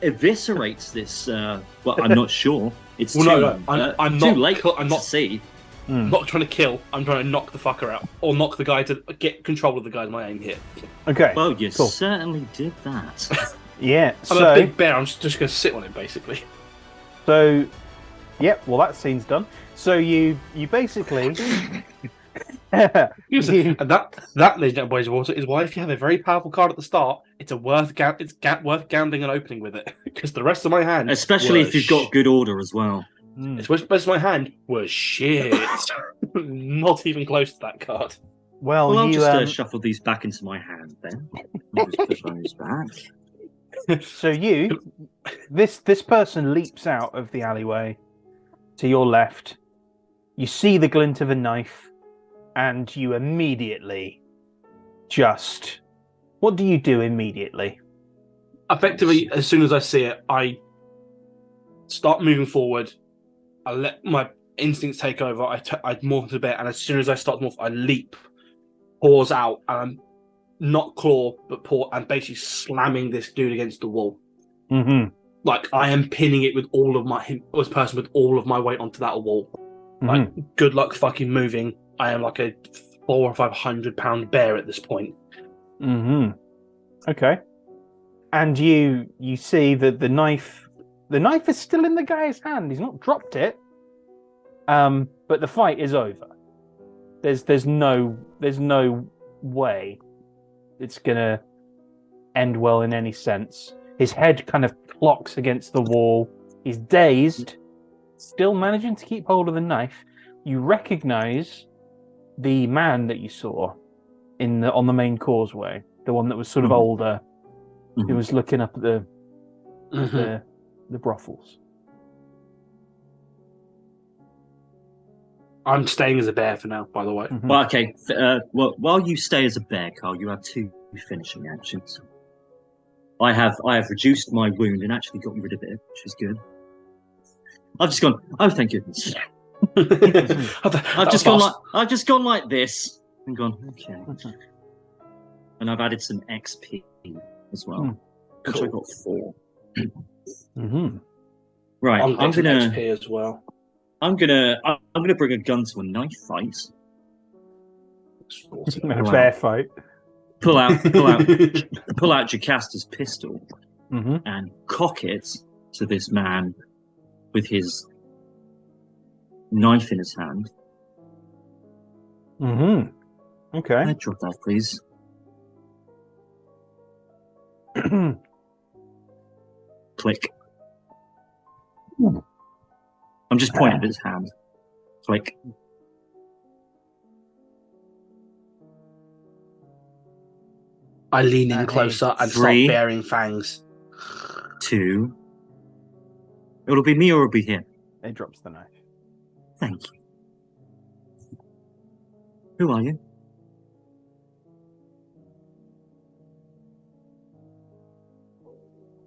eviscerates this. Well, I'm not sure. It's Well, too, no, I'm too not. late I'm to not. see. I'm not trying to kill. I'm trying to knock the fucker out, or knock the guy to get control of the guy. My aim here. Okay. Well, you Cool. certainly did that. Yeah. I'm a big bear. I'm just going to sit on him, basically. So, yep. Well, that scene's done. So you basically. And that, ladies and boys of water, is why if you have a very powerful card at the start, it's worth gambling and opening with it, because the rest of my hand, Especially if you've got good order as well. It's which best my hand was shit. Not even close to that card. Well, I'll you just shuffle these back into my hand then. I'll just put those back. so this person leaps out of the alleyway to your left. You see the glint of a knife, and you immediately just. What do you do immediately? Effectively, as soon as I see it, I start moving forward. I let my instincts take over. I morph into a bear, and as soon as I start to morph, I leap, paws out, and I'm not claw, but paw, and basically slamming this dude against the wall. Mm-hmm. Like I am pinning it with all of this person with all of my weight onto that wall. Mm-hmm. Like, good luck fucking moving. I am like a 400 or 500 pound bear at this point. Mm-hmm. Okay. And you see that the knife is still in the guy's hand. He's not dropped it. But the fight is over. There's no way it's gonna end well in any sense. His head kind of clocks against the wall. He's dazed, still managing to keep hold of the knife. You recognize the man that you saw on the main causeway, the one that was sort of older, who was looking up at the brothels. I'm staying as a bear for now, by the way. Well, okay. Well, while you stay as a bear, Carl, you have 2 finishing actions. I have reduced my wound and actually gotten rid of it, which is good. I've just gone. Oh, thank goodness. I've just gone like this and gone. Okay. And I've added some XP as well, which I got 4. Right, I'm gonna XP as well. I'm gonna bring a gun to a knife fight. A bear fight. Pull out Jocasta's pistol and cock it to this man with his knife in his hand. Okay. Can I drop that, please? Click. I'm just pointing at his hand. Click. I lean in closer and start 3, baring fangs. 2. It'll be me or it'll be him. He drops the knife. Thank you. Who are you?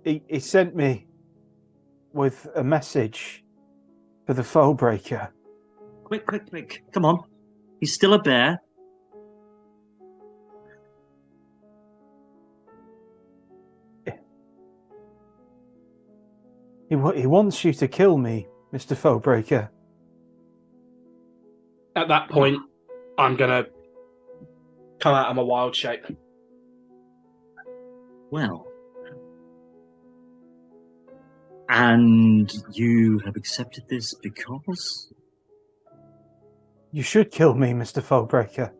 He sent me with a message for the foe breaker. Quick. Come on. He's still a bear. He wants you to kill me, Mr. Foebreaker. At that point, I'm going to come out of my wild shape. Well. And you have accepted this because? You should kill me, Mr. Foebreaker.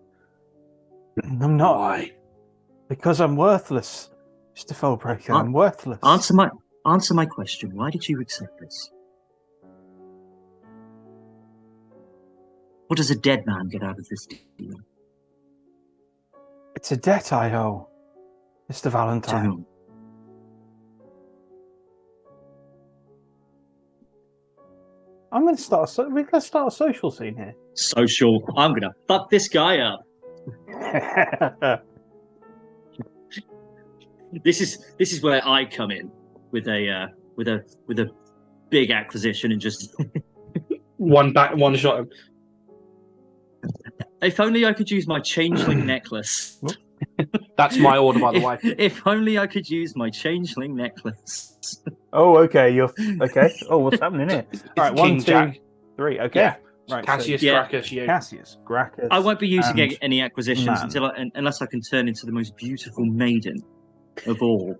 I'm not. Why? Because I'm worthless, Mr. Foebreaker. I'm worthless. Answer my question. Why did you accept this? What does a dead man get out of this deal? It's a debt I owe, Mr. Valentine. To whom? I'm going to start. Let's start a social scene here. Social. I'm going to fuck this guy up. This is where I come in with a big acquisition and just one shot him. If only I could use my changeling necklace. That's my order, by the way. If only I could use my changeling necklace. Oh, okay. You're okay. Oh, what's happening here? All right, 1, 2, Jack. 3. Okay. Yeah. Right. Cassius, so, Graccus, you. Cassius, Graccus. I won't be using any acquisitions man. unless I can turn into the most beautiful maiden of all.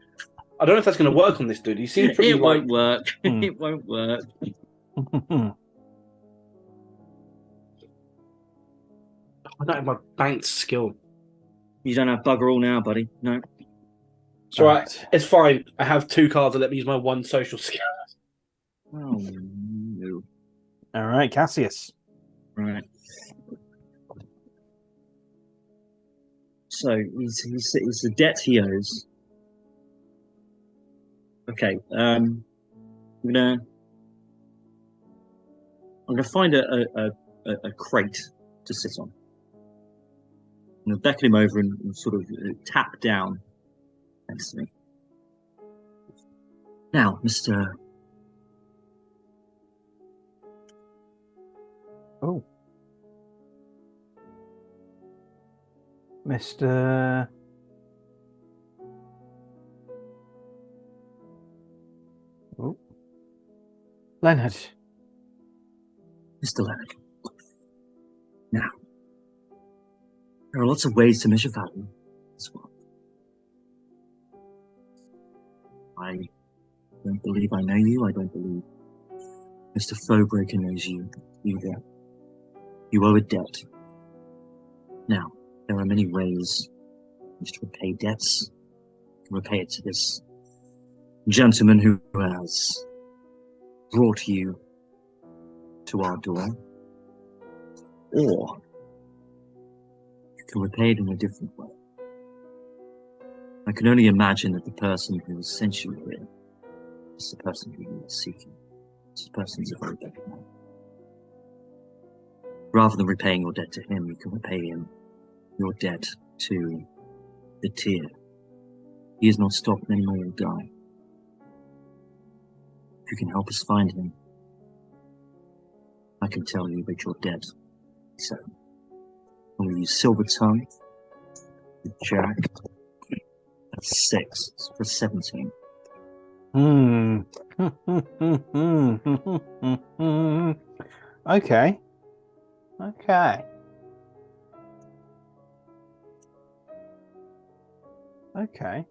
I don't know if that's going to work on this dude. He seems pretty. It won't work. It won't work. I don't have my banked skill. You don't have bugger all now, buddy. No. It's all right. It's fine. I have 2 cards that let me use my 1 social skill. Oh no. All right, Cassius. Right. So he's the debt he owes. Okay. I'm gonna find a crate to sit on. I'm gonna beckon him over and sort of tap down next to me. Now, Mr. Oh. Mr. Oh. Leonard. Mr. Leonard. Now, there are lots of ways to measure value as well. I don't believe I know you. I don't believe Mr. Fowbreaker knows you either. You owe a debt. Now, there are many ways in which to repay debts. You can repay it to this gentleman who has brought you to our door. Or you can repay it in a different way. I can only imagine that the person who sent you here is the person who you are seeking. This person's a very bad man. Rather than repaying your debt to him, you can repay him your debt to the tier. He has not stopped, many more will die. If you can help us find him, I can tell you that your debt is settled. And we use Silver Tongue, the Jack, that's 6, for 17. Okay. Okay. Okay.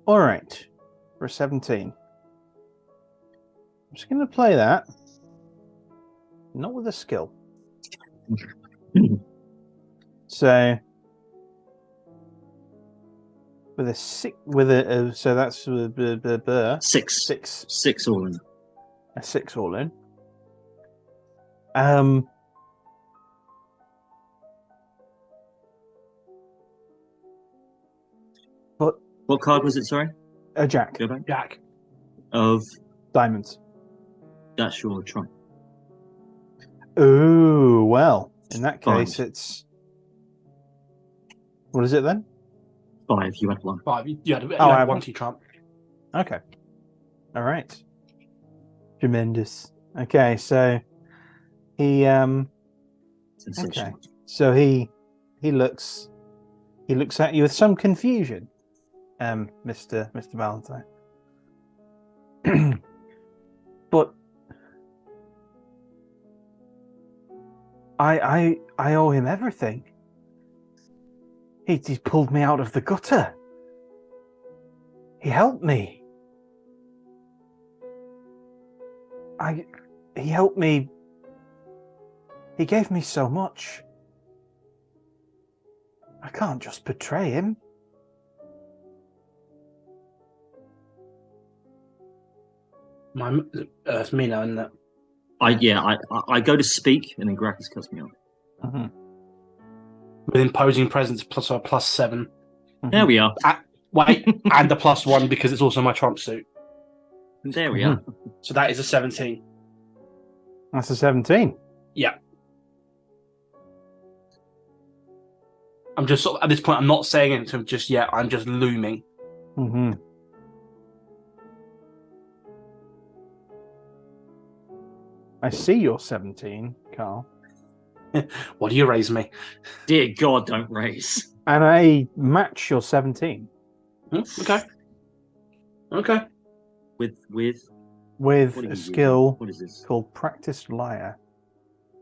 All right. For 17. I'm just going to play that. Not with a skill. So with a 6, so that's Six all in. A 6 all in. But what card was it? Sorry, a Jack. Go back. Jack. Of Diamonds. That's your trump. Oh well. In that Five. case, it's what is it then? 5. You had 1. 5. You had I one won. T trump. Okay. All right. Tremendous. Okay, so he Sensational. okay. So he looks at you with some confusion, Mr. Valentine. But I owe him everything. He pulled me out of the gutter. He helped me. He helped me. He gave me so much. I can't just betray him. It's me now, isn't it? I go to speak, and then Graccus cuts me off. Mm-hmm. With imposing presence plus a +7. Mm-hmm. There we are. Wait, and a +1 because it's also my trump suit. There we are. So that is a 17. That's a 17. Yeah. I'm just sort of, at this point, I'm not saying anything just yet. I'm just looming. Mm-hmm. I see you're 17, Carl. What do you raise me? Dear God, don't raise. And I match your 17. Okay. Okay. With With what are a you skill using? What is this? called Practiced Liar.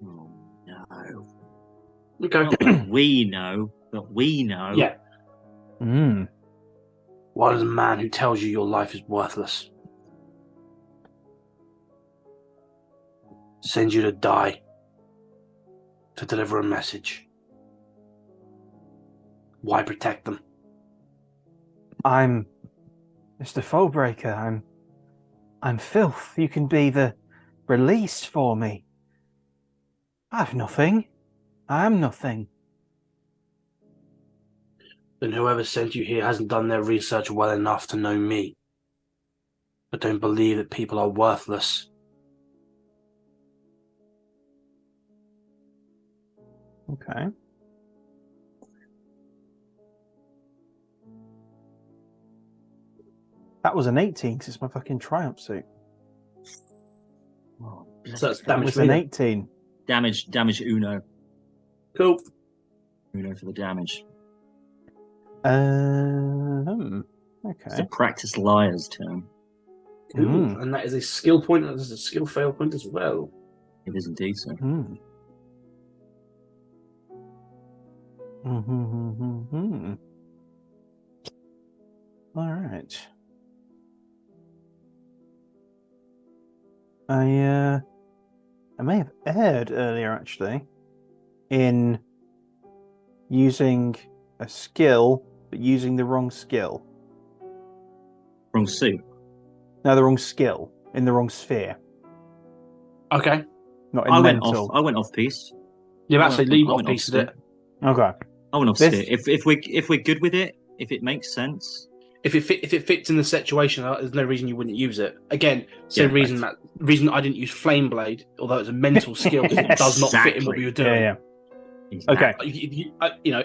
Oh, no. Okay. Not that we know, but we know. Yeah. Mm. What is a man who tells you your life is worthless? Sends you to die. To deliver a message. Why protect them? I'm Mr. Foulbreaker. I'm filth. You can be the release for me. I've nothing. I am nothing. Then whoever sent you here hasn't done their research well enough to know me. I don't believe that people are worthless. Okay. That was an 18 because it's my fucking triumph suit. Oh, So that's That damage was to me an then. 18. damage Uno. Cool. Uno for the damage. Okay. It's a practice liar's turn. Cool. Mm. And that is a skill point. That is a skill fail point as well. It is indeed so. Mm. Mm-hmm. All right. I may have erred earlier actually in using a skill, but using the wrong skill. Wrong suit. No, the wrong skill in the wrong sphere, Okay. not in I mental. went off piece. You've I actually went- leave I off went piece of off it. Okay. I went off This- sphere. If we're good with it, if it makes sense, If it fits in the situation, there's no reason you wouldn't use it. Again, same Yeah, reason right. reason I didn't use Flame Blade, although it's a mental skill, because it does not fit in what we were doing. Yeah. Okay.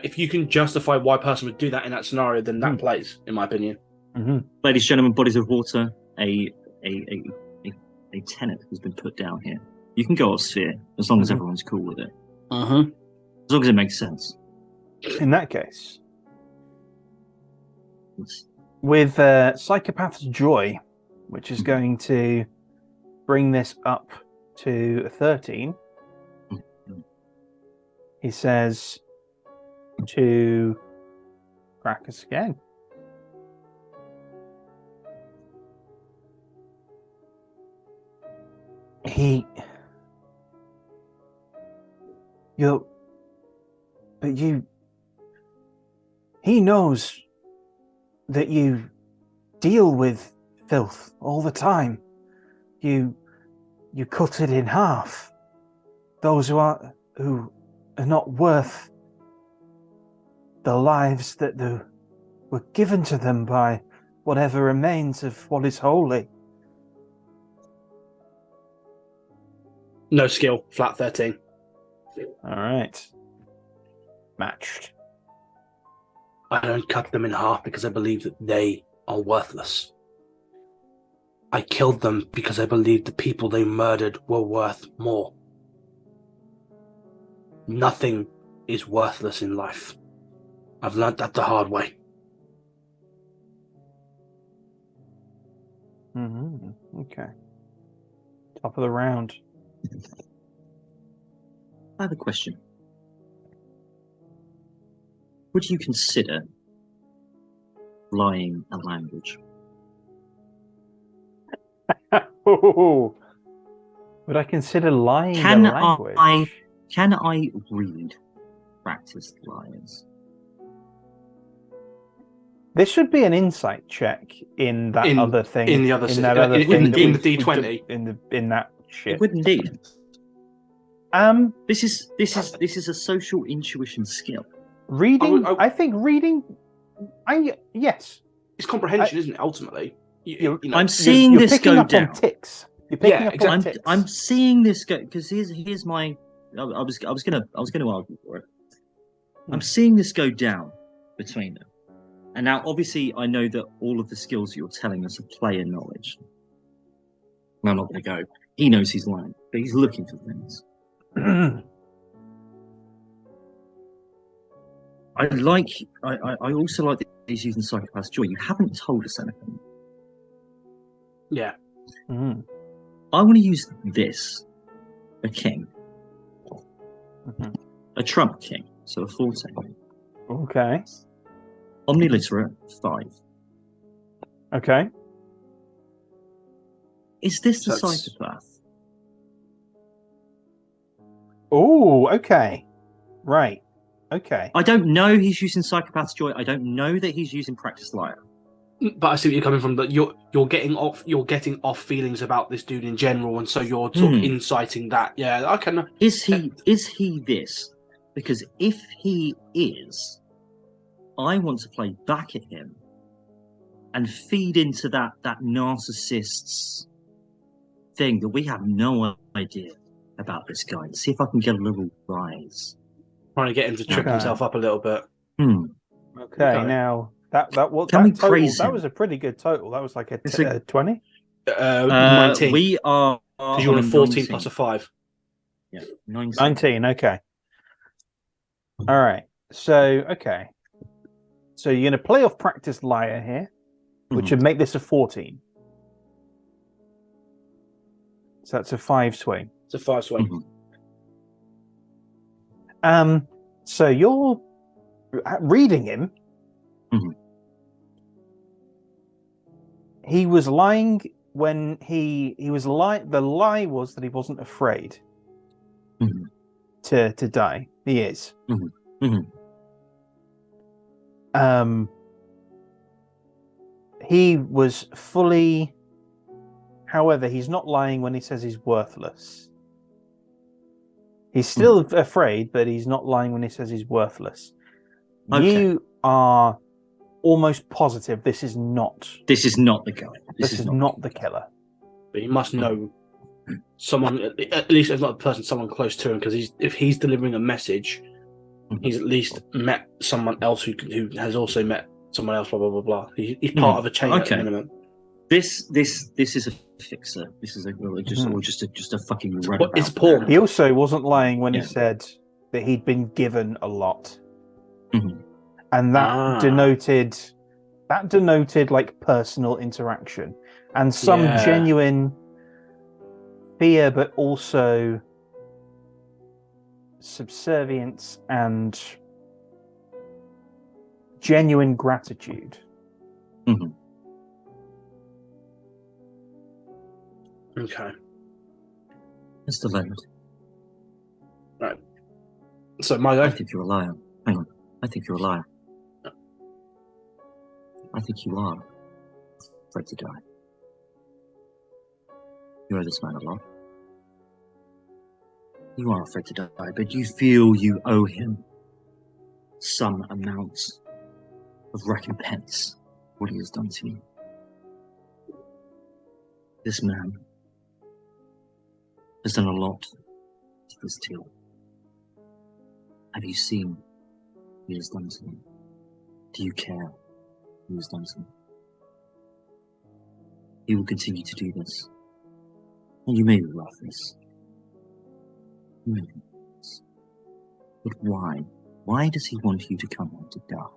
If you can justify why a person would do that in that scenario, then that plays, in my opinion. Mm-hmm. Ladies and gentlemen, bodies of water, a tenet has been put down here. You can go off sphere as long as everyone's cool with it. Mm-hmm. As long as it makes sense. In that case, It's- with Psychopath's Joy, which is going to bring this up to a 13, he says to Graccus again. He knows that you deal with filth all the time. You cut it in half. Those who are not worth the lives that were given to them by whatever remains of what is holy. No skill, flat 13. All right. Matched. I don't cut them in half because I believe that they are worthless. I killed them because I believed the people they murdered were worth more. Nothing is worthless in life. I've learnt that the hard way. Mm-hmm. Okay. Top of the round. I have a question. Would you consider lying a language? Would I consider lying Can a language? Can I read practiced liars? This should be an insight check in that other thing. In the other in that other in thing the that we D20. in that shit. It would indeed. This is a social intuition skill. Reading, I think reading. Yes. It's comprehension, isn't it? Ultimately, I'm seeing this picking go up down. on ticks. You're picking up on ticks. I'm seeing this go because here's my. I was gonna argue for it. I'm seeing this go down between them, and now obviously I know that all of the skills you're telling us are player knowledge. And I'm not gonna go. He knows he's lying, but he's looking for things. I also like that he's using Psychopath's Joy. You haven't told us anything. Yeah. Mm-hmm. I want to use this. A king. Mm-hmm. A trump king. So a 14. Okay. Omniliterate, 5. Okay. Is this the So that's- psychopath? Oh, okay. Right. Okay. I don't know he's using Psychopath's Joy. I don't know that he's using Practice Liar. But I see what you're coming from. That you're getting off feelings about this dude in general, and so you're sort of inciting that. Yeah, I can. Is he this? Because if he is, I want to play back at him and feed into that narcissist's thing that we have no idea about this guy. And see if I can get a little rise. Trying to get him to trip himself up a little bit. Okay, now that was Can we total, praise that him? was a pretty good total. That was like a 20. 19. We are Because you're on a 14 19. plus a 5. Yeah, 19. 19. Okay. All right. So So you're going to play off Practice Liar here, which would make this a 14. So that's a 5 swing. It's a 5 swing. So you're reading him. He was lying when he was lying. The lie was that he wasn't afraid to die. He is. He was fully. However, he's not lying when he says he's worthless. He's still afraid, but he's not lying when he says he's worthless. Okay. You are almost positive this is not. This is not the guy. This is not the killer. But he must know someone, at least if not a person, someone close to him, because if he's delivering a message, he's at least met someone else who has also met someone else. Blah blah blah blah. He's part of a chain at the minimum. This is a fixer. This is just a fucking run. It's Paul. He also wasn't lying when he said that he'd been given a lot, and that denoted like personal interaction and some genuine fear, but also subservience and genuine gratitude. Okay. Mr. Leonard. Right. So my go. I think you're a liar. Hang on. I think you're a liar. I think you are afraid to die. You owe this man a lot. You are afraid to die, but you feel you owe him some amount of recompense for what he has done to you. This man has done a lot to this deal. Have you seen what he has done to him? Do you care what he has done to him? He will continue to do this. And you may be worthless. You may be worthless. But why? Why does he want you to come here to die?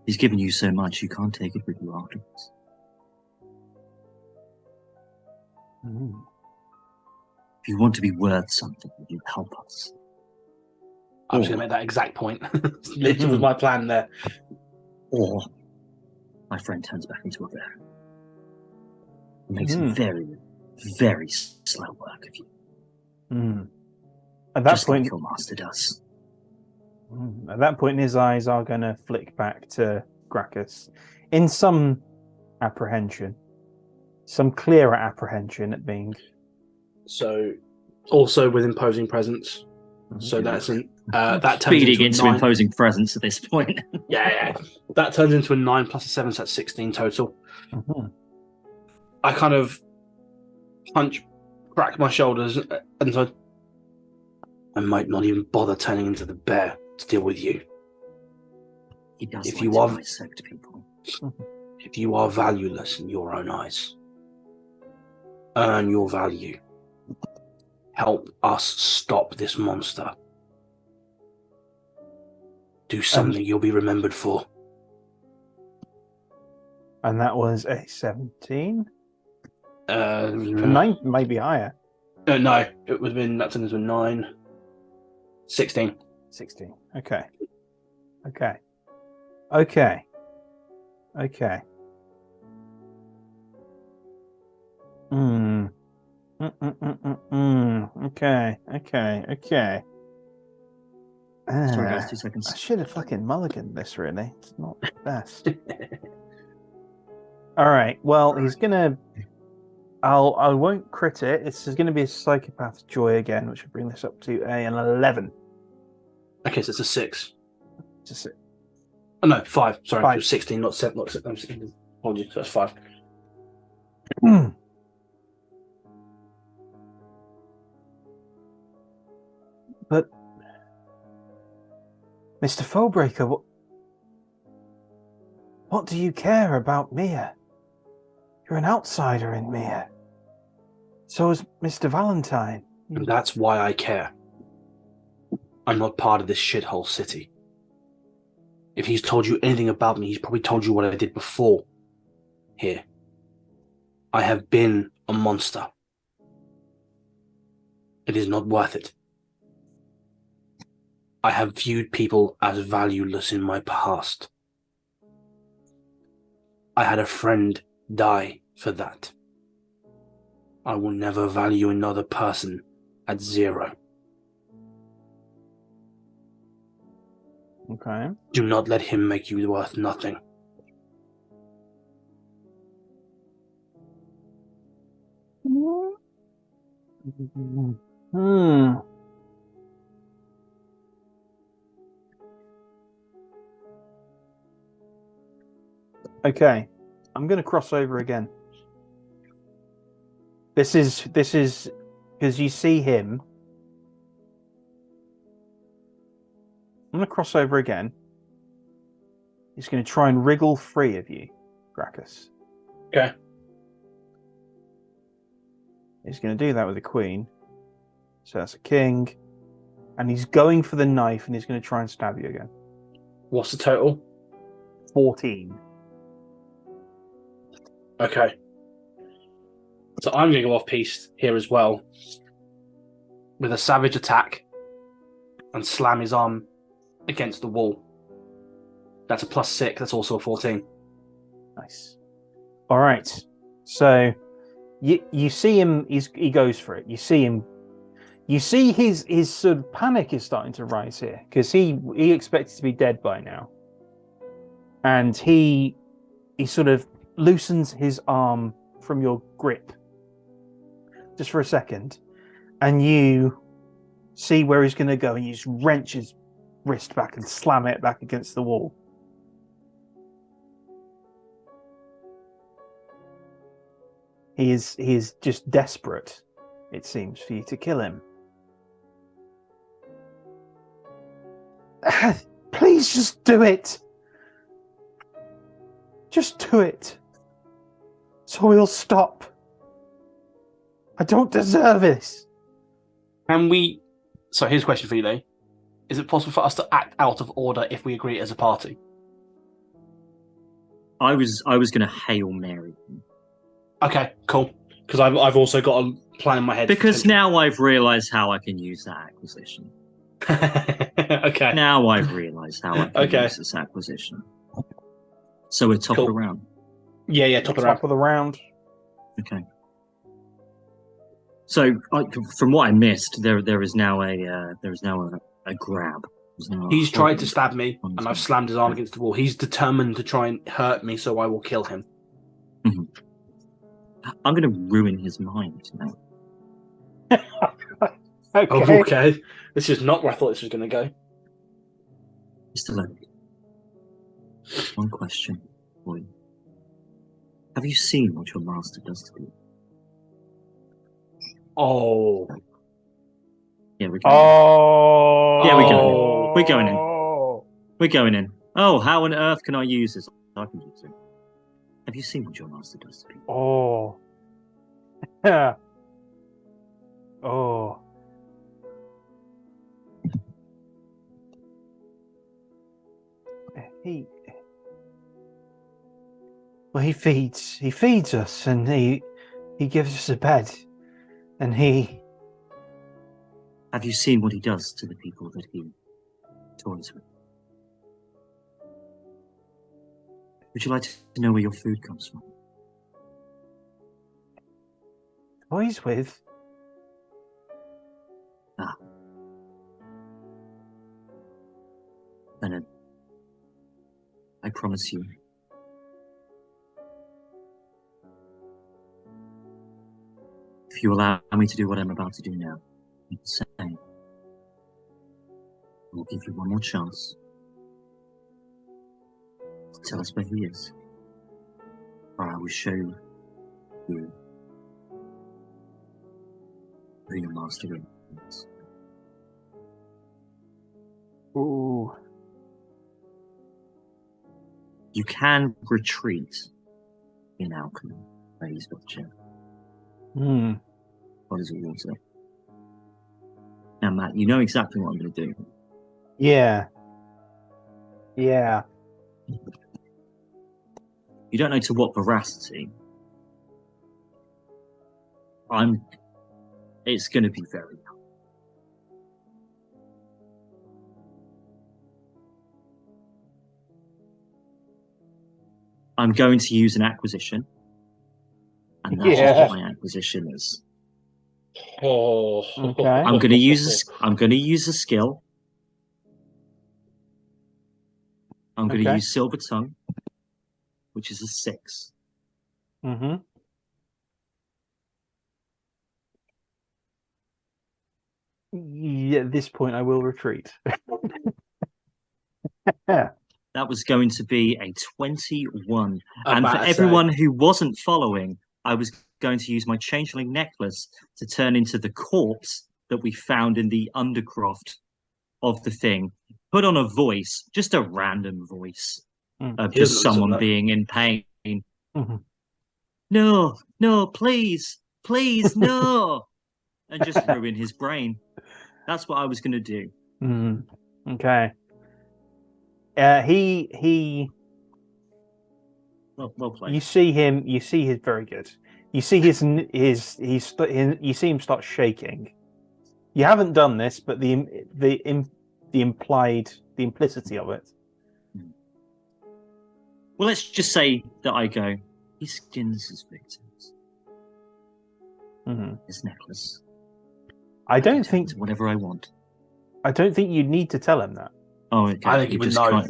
He's given you so much, you can't take it with you afterwards. If you want to be worth something, you help us. I was going to make that exact point. Literally was my plan there. Or my friend turns back into a bear. It makes very, very slow work of you. At that Just point, like your master does. At that point, his eyes are going to flick back to Graccus in some apprehension, some clearer apprehension at being. So, also with imposing presence. So that's that turns feeding into 9. imposing presence at this point. Yeah. That turns into a 9 plus a 7, so that's 16 total. I kind of crack my shoulders, and so I might not even bother turning into the bear to deal with you. He does if like you to are dissect people. If you are valueless in your own eyes, earn your value. Help us stop this monster. Do something you'll be remembered for. And that was a 17? A 9, maybe higher. No, it would have been, that turned into a 9. 16. 16. Okay. Okay. Okay. Okay. Okay. Okay. Okay. Sorry, guys, 2 I seconds. should have fucking mulliganed this, really. It's not the best. All right. Well, he's gonna. I won't crit it. It's going to be a psychopath joy again, which will bring this up to an 11. Okay, so it's a 6. Just Oh no, 5. Sorry, 5. it was 16, not 7. Not 6. Apologies, so that's 5. But, Mr. Foebreaker, what do you care about Mihre? You're an outsider in Mihre. So is Mr. Valentine. And that's why I care. I'm not part of this shithole city. If he's told you anything about me, he's probably told you what I did before. Here. I have been a monster. It is not worth it. I have viewed people as valueless in my past. I had a friend die for that. I will never value another person at 0. Okay. Do not let him make you worth nothing. Okay. I'm going to cross over again. This is because you see him. I'm going to cross over again. He's going to try and wriggle free of you, Graccus. Okay. He's going to do that with the queen. So that's a king. And he's going for the knife and he's going to try and stab you again. What's the total? 14. Okay. So I'm going to go off piece here as well. With a savage attack. And slam his arm against the wall. That's a +6. That's also a 14. Nice. All right. So you see him. He goes for it. You see him. You see his sort of panic is starting to rise here because he expected to be dead by now, and he sort of loosens his arm from your grip just for a second, and you see where he's going to go, and you just wrench his wrist back and slam it back against the wall. He is just desperate, it seems, for you to kill him. Please just do it. Just do it. So we'll stop. I don't deserve this. Can we... So here's a question for you, though. Is it possible for us to act out of order if we agree as a party? I was going to Hail Mary. Okay, cool. Because I've also got a plan in my head. Because now I've realised how I can use that acquisition. Okay. Now I've realised how I can use this acquisition. So we're top of the round. Yeah, top of the round. Okay. So from what I missed, there is now a grab. He's tried to stab me, and I've slammed his arm against the wall. He's determined to try and hurt me, so I will kill him. Mm-hmm. I'm going to ruin his mind now. Okay. Oh, okay. This is not where I thought this was going to go. Mr. Logan, one question for you. Have you seen what your master does to you? Oh. Yeah, we're going in. Yeah, we're going in. We're going in. Oh, how on earth can I use this? I can use it. Have you seen what your master does to people? Oh. Yeah. Oh. He feeds us, and he gives us a bed, and he... Have you seen what he does to the people that he toys with? Would you like to know where your food comes from? Toys with? Ah. promise you. If you allow me to do what I'm about to do now, you can say, I will give you one more chance to tell us where he is, or I will show you who your master is. Ooh. You can retreat in Alchemy, ladies and gentlemen. What does it all say? Now, Matt, you know exactly what I'm going to do. Yeah. Yeah. You don't know to what veracity. It's going to be very. I'm going to use an acquisition, and that's just what my acquisition is. Oh, Okay. I'm going to use a skill. I'm going to use Silver Tongue, which is a 6. Mm-hmm. Yeah, at this point, I will retreat. That was going to be a 21. And for everyone who wasn't following, I was going to use my changeling necklace to turn into the corpse that we found in the undercroft of the thing. Put on a voice, just a random voice of just someone being in pain. Mm-hmm. No, please, no. And just ruin his brain. That's what I was going to do. Okay. He. Well played. You see him. You see his very good. You see you see him start shaking. You haven't done this, but the implicity of it. Well, let's just say that I go. He skins his victims. His necklace. I don't think whatever I want. I don't think you need to tell him that. Oh, okay. I think he would know.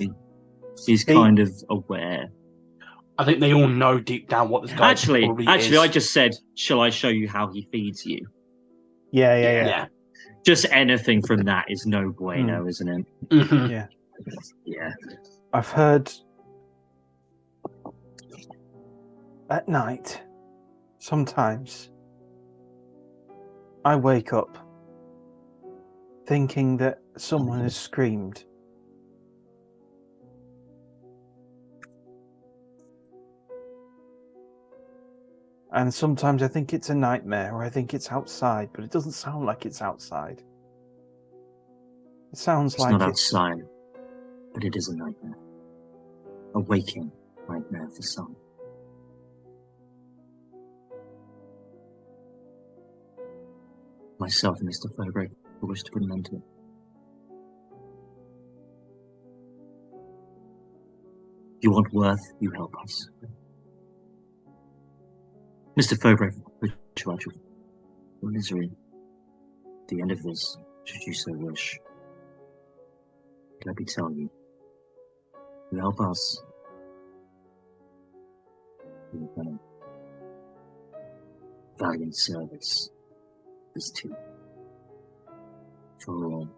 He's kind of aware. I think they all know deep down what this guy probably is. I just said, shall I show you how he feeds you? Yeah. Just anything from that is no bueno, isn't it? Mm-hmm. Yeah. I've heard at night, sometimes, I wake up thinking that someone has screamed. And sometimes I think it's a nightmare, or I think it's outside, but it doesn't sound like it's outside. It sounds like it's not outside, but it is a nightmare. A waking nightmare for some. Myself and Mr. Fowler wish to put an end to it. If you want worth, you help us. Mr. Fowler, put you out of misery. At the end of this, should you so wish, let me tell you, you help us. You've done a valiant service. This too. For all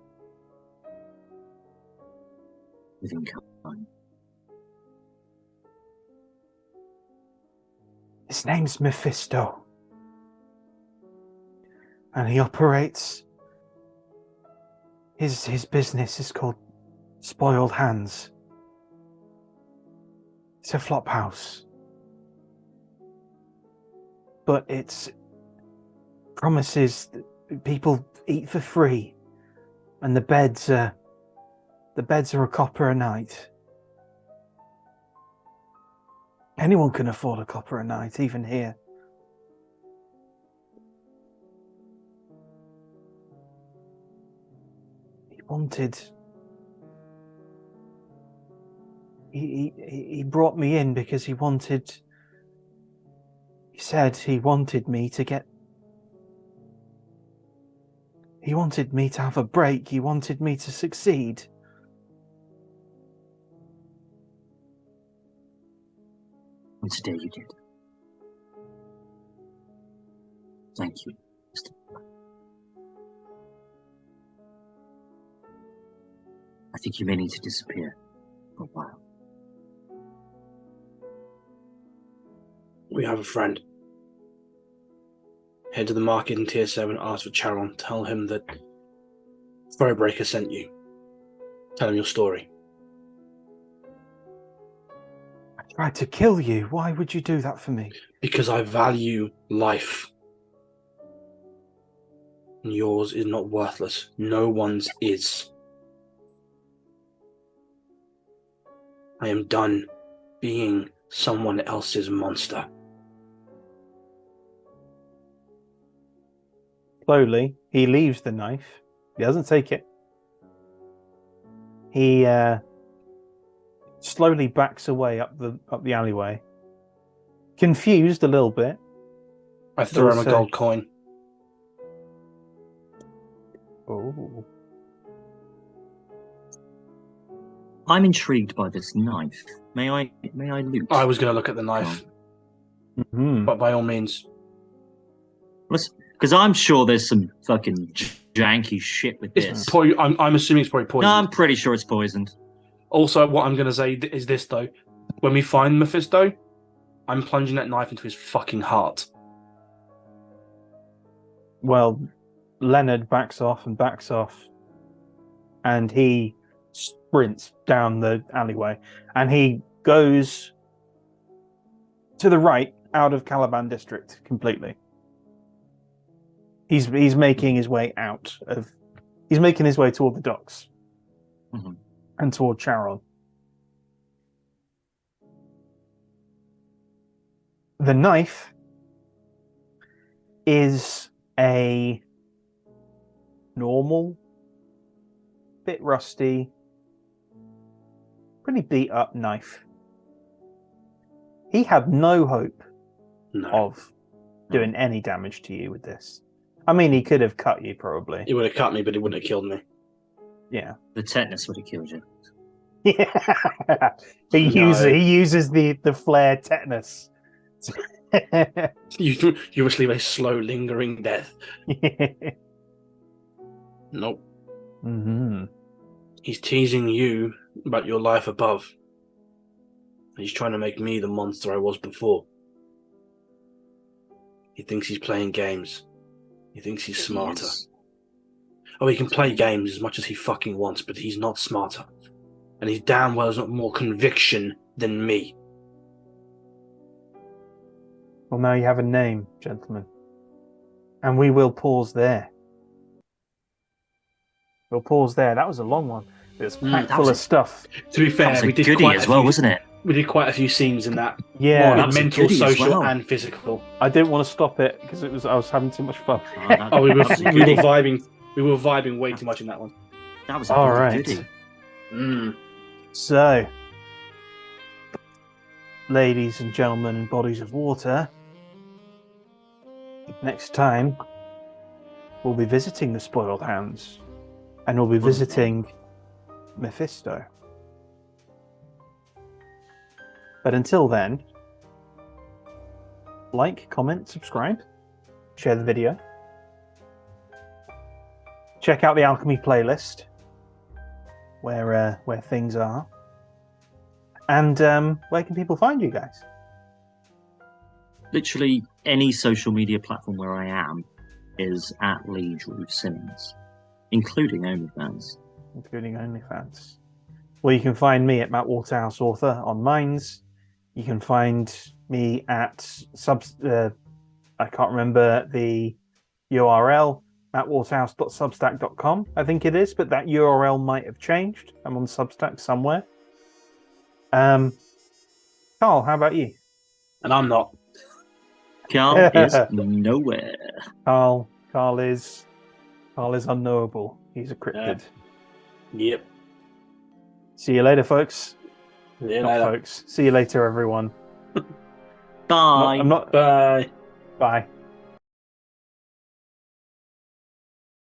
living kind. His name's Mephisto. And he operates... His business is called Spoiled Hands. It's a flop house. But it's... promises that people eat for free. And the beds are a copper a night. Anyone can afford a copper a night, even here. He brought me in because he said he wanted me to get... He wanted me to have a break. He wanted me to succeed. And today you did. Thank you, Mr. I think you may need to disappear for a while. We have a friend. Head to the market in Tier 7, ask for Charon. Tell him that Throwbreaker sent you. Tell him your story. I tried to kill you. Why would you do that for me? Because I value life. And yours is not worthless. No one's is. I am done being someone else's monster. Slowly, he leaves the knife. He doesn't take it. He slowly backs away up the alleyway, confused a little bit. I throw him a gold coin. Oh, I'm intrigued by this knife. May I loot? I was going to look at the knife, mm-hmm. but by all means. Because I'm sure there's some fucking janky shit with this. I'm assuming it's probably poisoned. No, I'm pretty sure it's poisoned. Also, what I'm going to say is this, though. When we find Mephisto, I'm plunging that knife into his fucking heart. Well, Leonard backs off, and he sprints down the alleyway, and he goes to the right out of Caliban District completely. He's making his way out of. He's making his way toward the docks, and toward Charon. The knife is a normal, bit rusty, pretty beat up knife. He had no hope of doing any damage to you with this. I mean, he could have cut you, probably. He would have cut me, but he wouldn't have killed me. Yeah. The tetanus would have killed you. Yeah. He uses the flare tetanus. You must leave a slow, lingering death. Nope. Mm-hmm. He's teasing you about your life above. He's trying to make me the monster I was before. He thinks he's playing games. He thinks he's smarter. Oh, he can play games as much as he fucking wants, but he's not smarter. And he's damn well has not more conviction than me. Well, now you have a name, gentlemen. And we will pause there. We'll pause there. That was a long one. It was packed full of stuff. To be fair, we did quite as well, wasn't it? We did quite a few scenes in that. Yeah, mental, social, and physical. I didn't want to stop it because I was having too much fun. We were vibing. We were vibing way too much in that one. That was a goodie. So, ladies and gentlemen and bodies of water, next time we'll be visiting the Spoiled Hounds, and we'll be visiting Mephisto. But until then, like, comment, subscribe, share the video, check out the Alchemy playlist where things are, and where can people find you guys? Literally any social media platform where I am is at Lee Drew Simmons, including OnlyFans. Well, you can find me at Matt Waterhouse Author on Minds. You can find me at I can't remember the URL, mattwaterhouse.substack.com, I think it is, but that URL might have changed. I'm on Substack somewhere. Carl, how about you? And I'm not. Carl is nowhere. Carl is unknowable. He's a cryptid. Yep. See you later, folks. See you later. Folks. See you later, everyone. Bye. Bye. Bye.